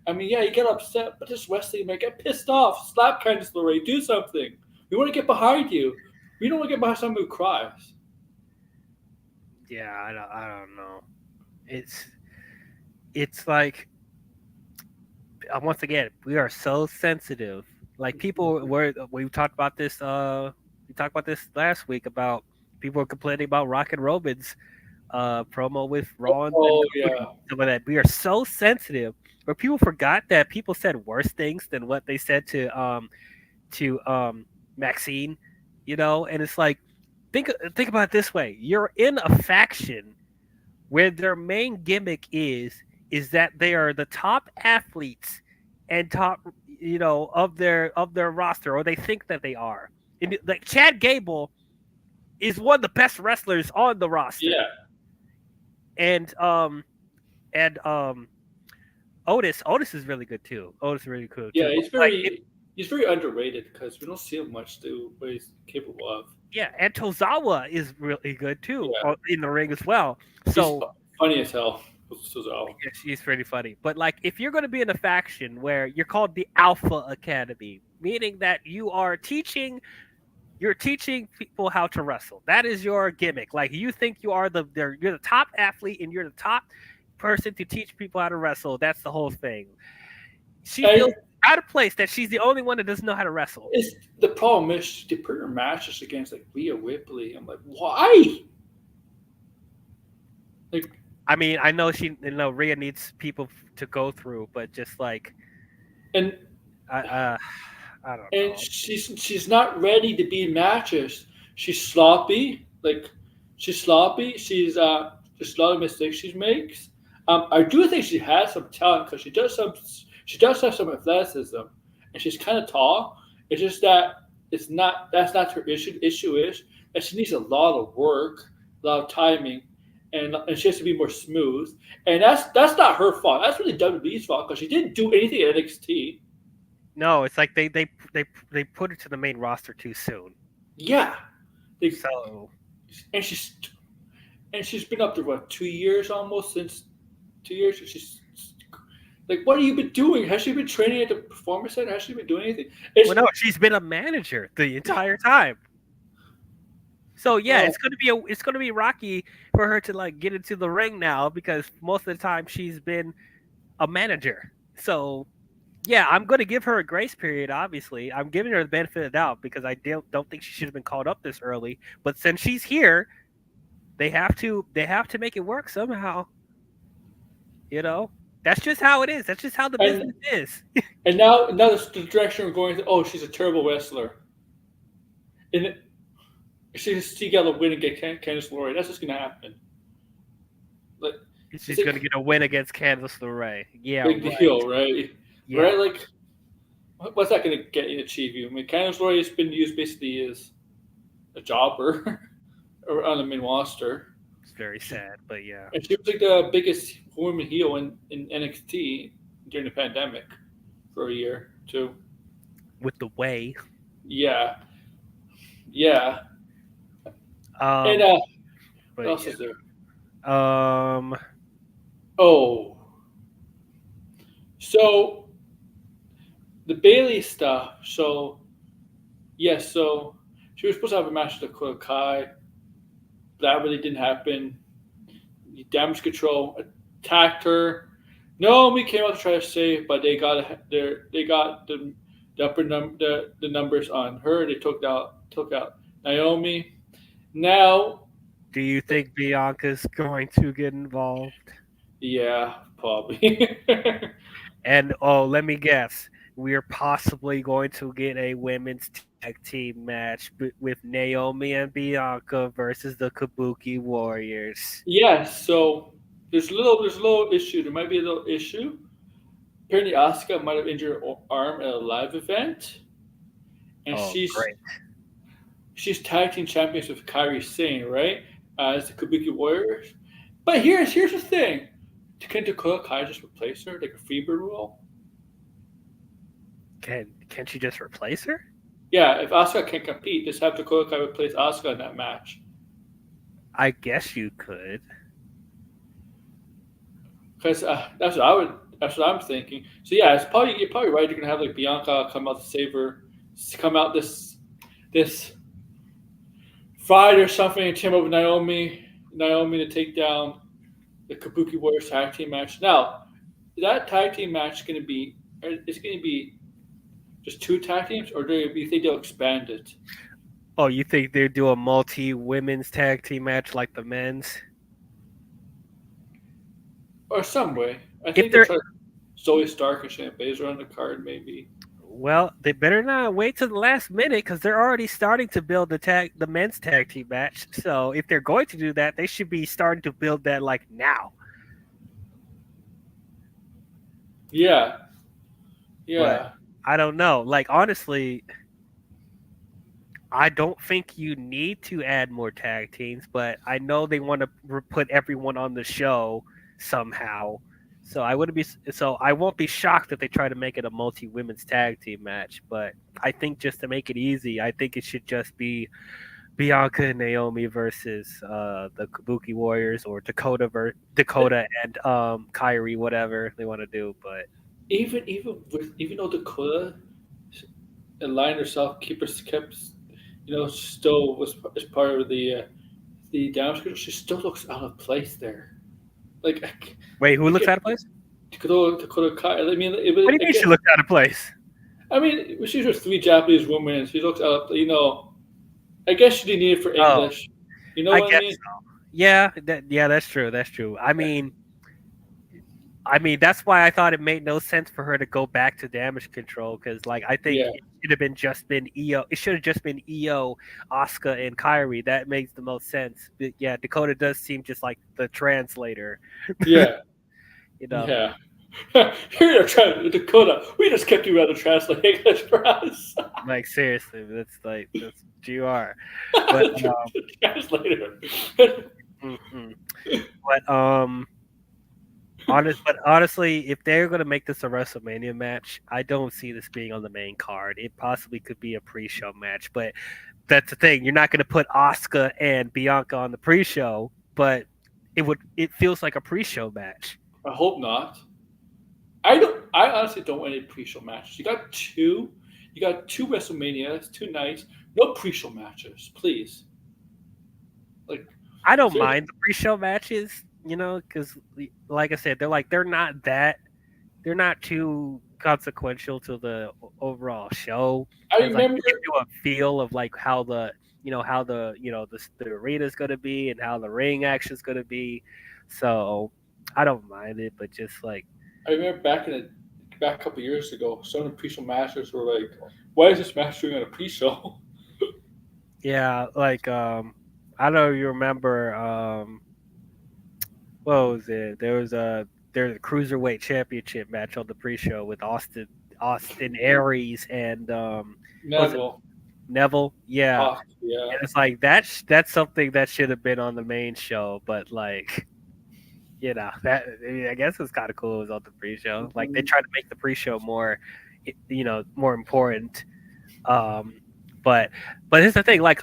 I mean, yeah, you get upset, but this wrestling, man, get pissed off. Slap Candice LeRae. Do something. We want to get behind you. We don't want to get behind someone who cries.
Yeah, I don't know. It's like once again, we are so sensitive. Like people were we talked about this last week about people were complaining about Rocket Robin's promo with Raw and
Oh
Cody,
yeah,
some of that. We are so sensitive where people forgot that people said worse things than what they said to Maxine, and it's like think about it this way. You're in a faction where their main gimmick is that they are the top athletes and top of their roster, or they think that they are. And, like Chad Gable is one of the best wrestlers on the roster,
yeah,
and Otis is really good too. Otis is really cool
yeah.
too.
He's very underrated because we don't see him much do what he's capable of.
Yeah, and Tozawa is really good too
Yeah,
in the ring as well.
he's
So
funny as hell. So,
yeah, she's pretty funny. But like, if you're going to be in a faction where you're called the Alpha Academy, meaning that you're teaching people how to wrestle. That is your gimmick. Like, you think you're the top athlete and you're the top person to teach people how to wrestle. That's the whole thing. She feels out of place that she's the only one that doesn't know how to wrestle.
the problem is they put her matches against like Rhea Ripley. I'm like, why? Like,
I mean, I know Rhea needs people to go through, but just like,
and
I don't know.
and she's not ready to be in matches. She's sloppy. Like, she's sloppy. She's just a lot of mistakes she makes. I do think she has some talent because she does have some athleticism, and she's kind of tall. It's just that that's not her issue. The issue is that she needs a lot of work, a lot of timing, and she has to be more smooth. And that's not her fault. That's really WWE's fault because she didn't do anything at NXT.
No, it's like they put her to the main roster too soon.
Yeah,
So
and she's been up there what 2 years almost since 2 years. She's like, what have you been doing? Has she been training at the performance center? Has she been doing anything?
well, no, she's been a manager the entire time. So yeah, it's gonna be rocky for her to like get into the ring now because most of the time she's been a manager. So yeah, I'm gonna give her a grace period. Obviously, I'm giving her the benefit of the doubt because I don't think she should have been called up this early. But since she's here, they have to make it work somehow. That's just how it is. That's just how the business is.
And now the direction we're going. Oh, she's a terrible wrestler. And she got to win and get Candice LeRae. That's just gonna happen. Like,
She's going to get a win against Candice LeRae. Yeah,
big
right.
deal, right?
Yeah.
Right? Like, what's that going to achieve you? I mean, Candice LeRae has been used basically as a jobber on the main roster.
It's very sad, but yeah.
And she was like the biggest woman heel in NXT during the pandemic for a year, too.
With the way.
Yeah. And what else is there? Oh. So the Bailey stuff. So yes, so she was supposed to have a match with Dakota Kai. That really didn't happen. Damage Control attacked her. Naomi came out to try to save, but they got the numbers on her. They took out Naomi. Now,
do you think Bianca's going to get involved?
Yeah, probably.
And let me guess. We're possibly going to get a women's tag team match with Naomi and Bianca versus the Kabuki Warriors.
Yes, so there's a little issue. There might be a little issue. Apparently, Asuka might have injured her arm at a live event, and she's tag team champions with Kairi Sane, right? As the Kabuki Warriors. But here's the thing: Can Dakota Kai just replace her like a Freebird role?
Can she just replace her?
Yeah, if Asuka can't compete, just have Dakota Kai replace Asuka in that match.
I guess you could.
Because that's what I would. That's what I'm thinking. So yeah, you're probably right. You're gonna have like Bianca come out to save her, come out this Friday or something, and team up with Naomi to take down the Kabuki Warriors tag team match. Now that tag team match is gonna be just 2 tag teams, or do you think they'll expand it?
Oh, you think they'd do a multi-women's tag team match like the men's?
Or some way. I
If
think they'll
they're
try Zoe Stark and Shayna Baszler on the card, maybe.
Well, they better not wait to the last minute because they're already starting to build the men's tag team match. So if they're going to do that, they should be starting to build that like now.
Yeah.
But I don't know. Like honestly, I don't think you need to add more tag teams, but I know they want to put everyone on the show somehow. So I won't be shocked if they try to make it a multi-women's tag team match, but I think just to make it easy, I think it should just be Bianca and Naomi versus the Kabuki Warriors or Dakota and Kyrie, whatever they want to do. But
even though Dakota aligned herself, kept still was as part of the damage control, she still looks out of place there. Like,
wait, who looks out of place?
Dakota Kai. I mean,
What do you mean she looked out of place?
I mean, she's with 3 Japanese women, and she looks out. I guess she didn't need it for English. You know what I mean?
So. Yeah, that's true. That's true. I mean, that's why I thought it made no sense for her to go back to damage control because, like, I think it should have just been Io. It should have just been Io, Asuka, and Kyrie. That makes the most sense. But yeah, Dakota does seem just like the translator.
Yeah.
Yeah.
Here you're trying Dakota. We just kept you out of translate English for us.
Like seriously, that's what you are. But
translator.
But honestly, if they're going to make this a WrestleMania match, I don't see this being on the main card. It possibly could be a pre-show match, but that's the thing. You're not going to put Asuka and Bianca on the pre-show, but it feels like a pre-show match.
I hope not. I honestly don't want any pre-show matches. You got two WrestleManias, 2 nights, no pre-show matches, please. Like,
I don't mind the pre-show matches, because like I said, they're not too consequential to the overall show.
I remember
give you a feel of like how the arena's going to be and how the ring action's going to be. So I don't mind it, but just like
I remember back a couple years ago, some of the pre-show matches were like, "Why is this match doing on a pre-show?"
Yeah, like I don't know if you remember. What was it? There's a cruiserweight championship match on the pre-show with Austin Aries and Neville. Yeah.
Yeah.
And it's like that's something that should have been on the main show, but like. I guess it's kind of cool. It was on the pre-show. Like they tried to make the pre-show more important. But here's the thing. Like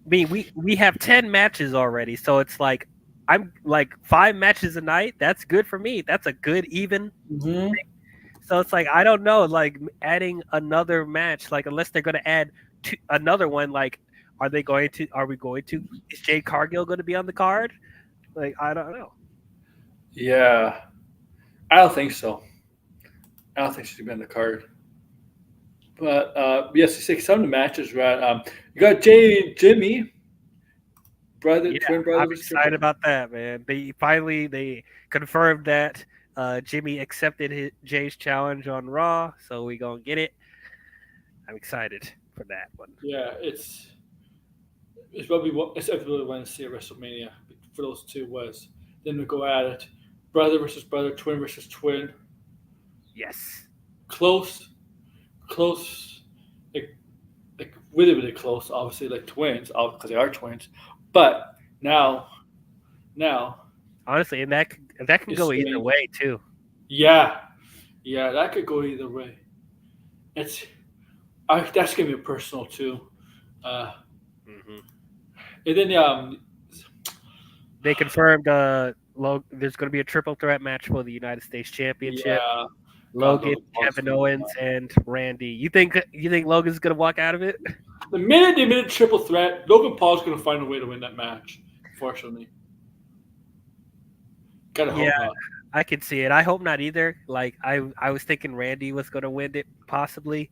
we have 10 matches already, so it's like I'm like 5 matches a night. That's good for me. That's a good even.
Mm-hmm.
So it's like I don't know. Like adding another match, like unless they're going to add another one. Like are we going to? Is Jade Cargill going to be on the card? Like I don't know.
Yeah, I don't think so. I don't think she's been on the card. But yes, some of the matches, right? You got Jimmy, twin brother.
I'm excited about that, man. They confirmed that Jimmy accepted Jay's challenge on Raw, so we gonna get it. I'm excited for that one.
Yeah, it's probably it's everybody want to see at WrestleMania for those 2 was. Then we go at it. Brother versus brother, twin versus twin.
Yes.
Close, like really close. Obviously, like twins, because they are twins. But now,
Honestly, and that can
It's
go either
strange.
way too.
Yeah, that could go either way. That's gonna be personal too. Uh,
Hmm
and then
They confirmed there's going to be a triple threat match for the United States Championship.
yeah, God,
Logan,
Logan Paul's
Kevin
gonna win
Owens,
that.
and Randy. You think Logan's going to walk out of it?
The minute they made a triple threat, Logan Paul's gonna find a way to win that match. Unfortunately, gotta
Yeah,
hope not.
I can see it. I hope not either. Like I was thinking Randy was going to win it possibly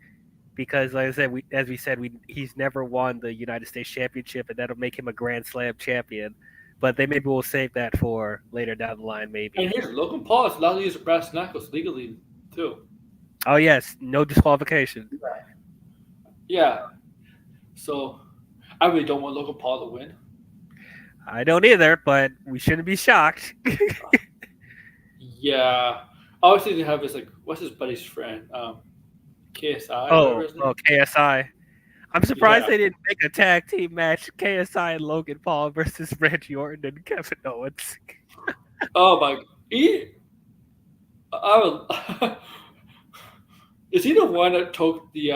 because, like I said, as we said, he's never won the United States Championship, and that'll make him a Grand Slam champion. But they maybe will save that for later down the line, maybe.
And here's Logan Paul is allowed to use brass knuckles legally too.
Oh yes, no disqualification.
Yeah, so I really don't want Logan Paul to win.
I don't either, but we shouldn't be shocked.
Yeah, obviously they have his what's his buddy's friend, KSI.
Oh,
Whatever his name.
KSI. I'm surprised
Yeah.
they didn't make a tag team match: KSI and Logan Paul versus Randy Orton and Kevin Owens.
Oh my! I would, is he the one that took the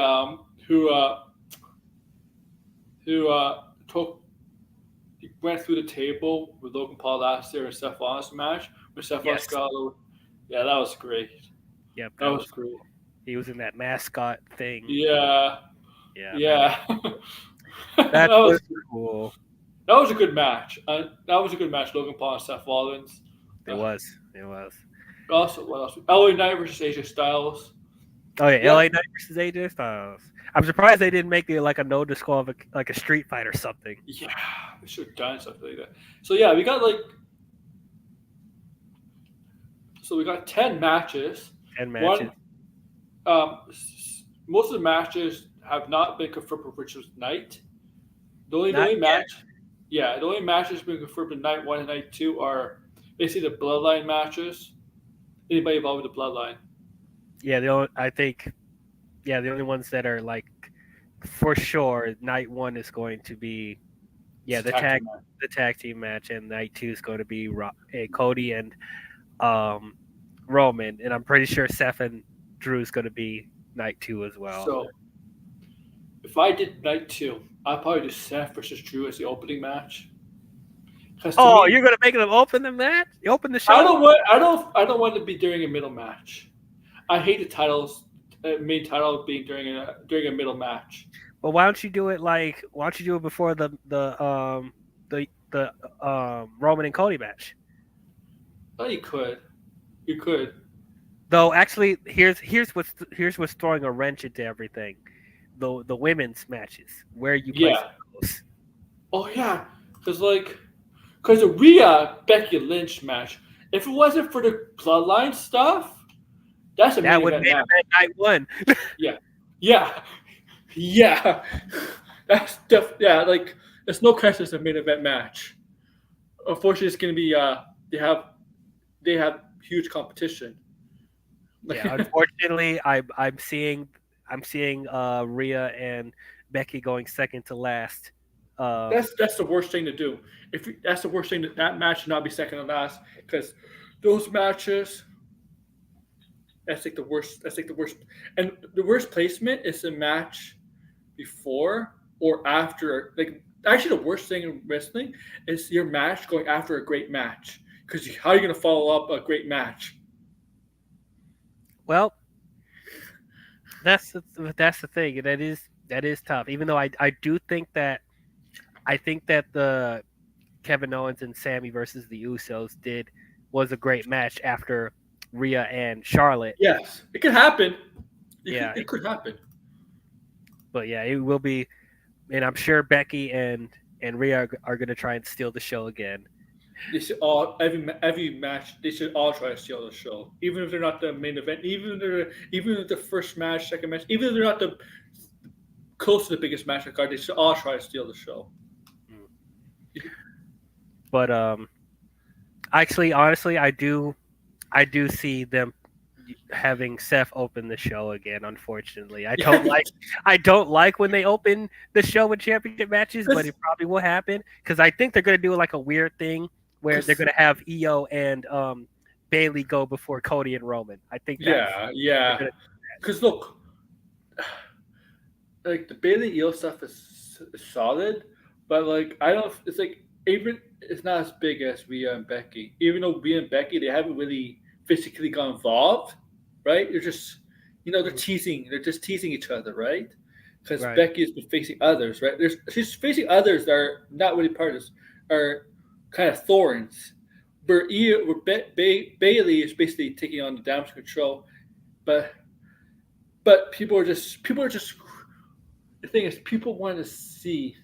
took went through the table with Logan Paul last year in Seth Rollins' match with Seth Rollins
Yes.
got yeah, that was great.
Yep,
That was great.
he was in that mascot thing.
Yeah,
Yeah,
that
that
was
was cool.
that was a good match. That was a good match. Logan Paul and Seth Rollins.
It was.
Also, what else? LA Knight versus AJ Styles.
Oh yeah,
Yeah.
LA Knight versus AJ Styles. I'm surprised they didn't make it like a no disqualification, like a street fight or something.
Yeah, we should have done something like that. So yeah, we got we got 10 matches.
10 matches.
Most of the matches have not been confirmed for Richard's night. The only
Not yet.
match, the only matches been confirmed in night 1 and night 2 are basically the Bloodline matches. Anybody involved with the Bloodline?
Yeah, the only ones that are like for sure. Night 1 is going to be
It's
the
a tag
tag team match, and night 2 is going to be Cody and Roman, and I'm pretty sure Seth and Drew is going to be night 2 as well.
So if I did night 2, I'd probably do Seth versus Drew as the opening match.
Oh, you're going to make them open the match? You open the show?
I don't want to be during a middle match. I hate the main title being during a middle match.
Well, why don't you do it before the Roman and Cody match?
Oh, you could.
Though actually, here's what's throwing a wrench into everything. The women's matches where you place those.
Oh yeah, because the Rhea Becky Lynch match. If it wasn't for the Bloodline stuff, that's a
That
main
would
event
be
match.
night 1.
Yeah. That's there's no question it's a main event match. Unfortunately, it's going to be they have huge competition.
Yeah, unfortunately, I'm seeing Rhea and Becky going second to last.
That's the worst thing to do. That's the worst thing that match should not be second to last because those matches. That's the worst. And the worst placement is the match before or after. Actually, the worst thing in wrestling is your match going after a great match. Because how are you going to follow up a great match?
Well, that's the thing. That is tough. Even though I think that the Kevin Owens and Sami versus the Usos was a great match after Rhea and Charlotte.
Yes, it could happen.
It
could happen.
But yeah, it will be, and I'm sure Becky and Rhea are going to try and steal the show again.
They should every match. They should all try to steal the show, even if they're not the main event. Even if the first match, second match, even if they're not the close to the biggest match on the card, they should all try to steal the show.
But actually, honestly, I do see them having Seth open the show again. Unfortunately, I don't like when they open the show with championship matches, but it probably will happen because I think they're going to do like a weird thing where they're going to have Io and Bailey go before Cody and Roman. I think that's
yeah. Because look, like the Bailey Io stuff is solid, but like I don't. It's like even it's not as big as Rhea and Becky. Even though Rhea and Becky they haven't really physically got involved, right? They're just they're teasing. They're just teasing each other, right? Because
Right.
Becky has been facing others, right? She's facing others that are not really part of this, are kind of thorns. Bailey is basically taking on the damage control, but people are just the thing is people want to see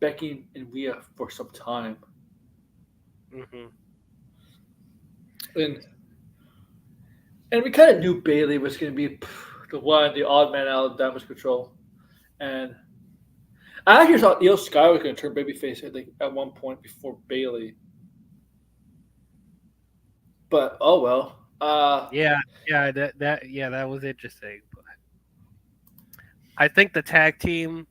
Becky and Rhea for some time,
Mm-hmm.
and we kind of knew Bailey was going to be the odd man out of damage control, and I actually thought Io Sky was going to turn babyface at one point before Bailey, but oh well.
Yeah, that was interesting. I think the tag team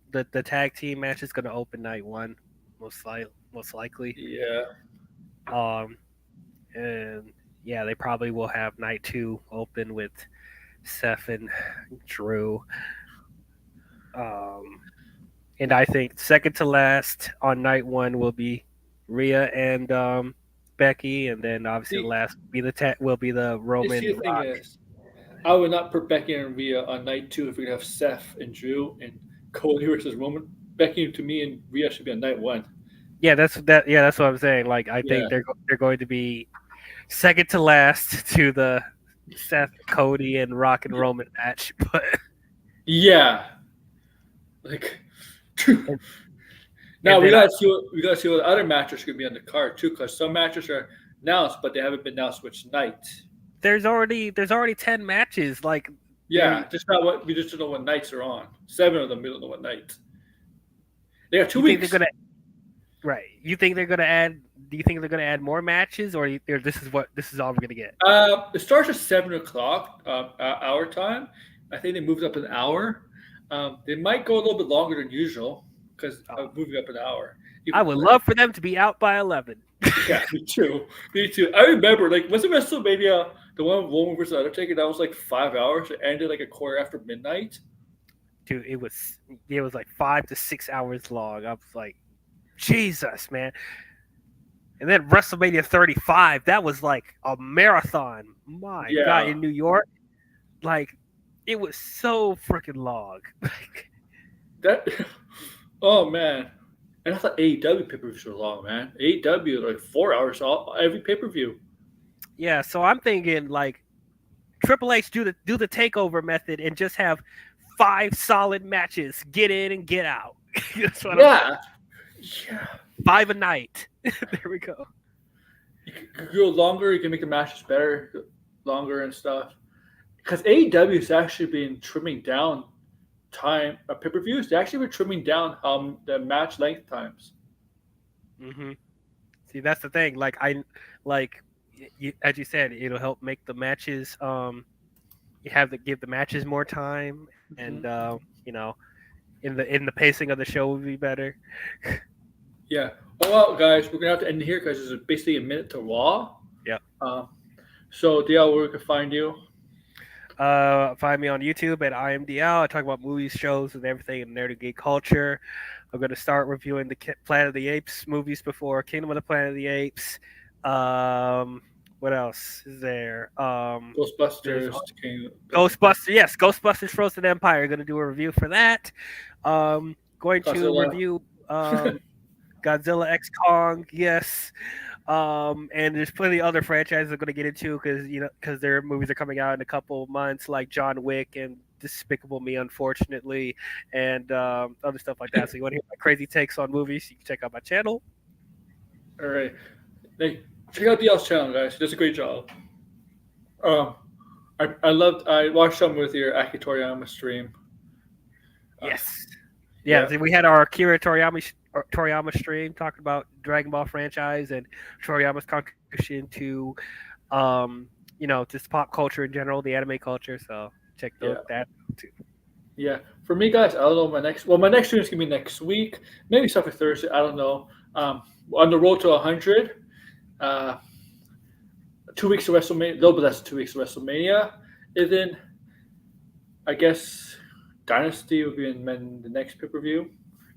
match is going to open night one, most likely.
Yeah.
And yeah, they probably will have night two open with Seth and Drew. And I think second to last on night one will be Rhea and Becky, and then obviously the last will be the Roman.
The thing
Rock.
is, I would not put Becky and Rhea on night two if we have Seth and Drew and Cody versus Roman. Becky to me and Rhea should be on night one.
Yeah, that's what I'm saying. Like I think they're going to be second to last to the Seth, Cody, and Rock and Roman match. But
yeah, like now we gotta see what other matches could be on the card too, because some matches are announced, but they haven't been announced which night.
There's already 10 matches. Like
just not what we just don't know what nights are on. 7 of them we don't know what night. They got 2 weeks.
Right. You think they're gonna add? Do you think they're gonna add more matches, or this is all we're gonna get?
It starts at 7:00 our time. I think they moved up an hour. They might go a little bit longer than usual because moving up an hour.
I would love for them to be out by 11.
Yeah, me too. I remember, wasn't WrestleMania the one with Roman versus Undertaker? That was 5 hours. It ended a quarter after midnight.
Dude, it was like 5 to 6 hours long. I was like, Jesus, man. And then WrestleMania 35, that was like a marathon. My God, in New York, it was so freaking long.
Oh man. And I thought AEW pay-per-views were long, man. AEW 4 hours every pay-per-view.
Yeah, so I'm thinking Triple H do the takeover method and just have 5 solid matches, get in and get out. That's what I'm saying. 5 a night. There we go.
You can go longer. You can make the matches better, longer and stuff. Because AEW has actually been trimming down time pay-per-views. They actually been trimming down the match length times.
Mm-hmm. See, that's the thing. As you said, it'll help make the matches. You have to give the matches more time, and in the pacing of the show will be better.
Yeah. Well, guys, we're gonna have to end here because it's basically a minute to Raw.
Yeah.
So, DL, where we can find you?
Find me on YouTube at IMDL. I talk about movies, shows, and everything in nerd and geek culture. I'm going to start reviewing the Planet of the Apes movies before Kingdom of the Planet of the Apes. What else is there?
Ghostbusters.
Yes, Ghostbusters Frozen Empire. Going to do a review for that. Going to review Godzilla X Kong. Yes. And there's plenty of other franchises I'm going to get into because their movies are coming out in a couple of months, like John Wick and Despicable Me, unfortunately, and other stuff like that. So you want to hear my crazy takes on movies, you can check out my channel.
All right. Hey, check out DL's channel, guys. He does a great job. I watched some with your Aki Toriyama stream.
Yes. Yeah, we had our Akira Toriyama stream talking about Dragon Ball franchise and Toriyama's contribution to, just pop culture in general, the anime culture. So check that too.
Yeah, for me, guys, I don't know my next stream is gonna be next week, maybe something Thursday. I don't know. On the road to 100, 2 weeks of WrestleMania, a little bit less than 2 weeks of WrestleMania, and then I guess Dynasty will be in the next pay-per-view,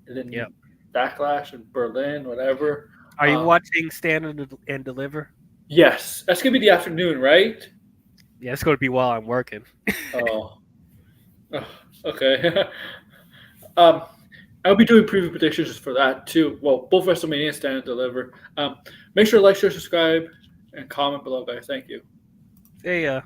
and then
Yep.
Backlash in Berlin, whatever.
Are you watching Stand and Deliver?
Yes, that's gonna be the afternoon, right?
Yeah, it's going to be while I'm working.
Oh, okay. I'll be doing preview predictions for that too. Well, both WrestleMania and Stand and Deliver. Make sure to like, share, subscribe, and comment below, guys. Thank you.
Hey,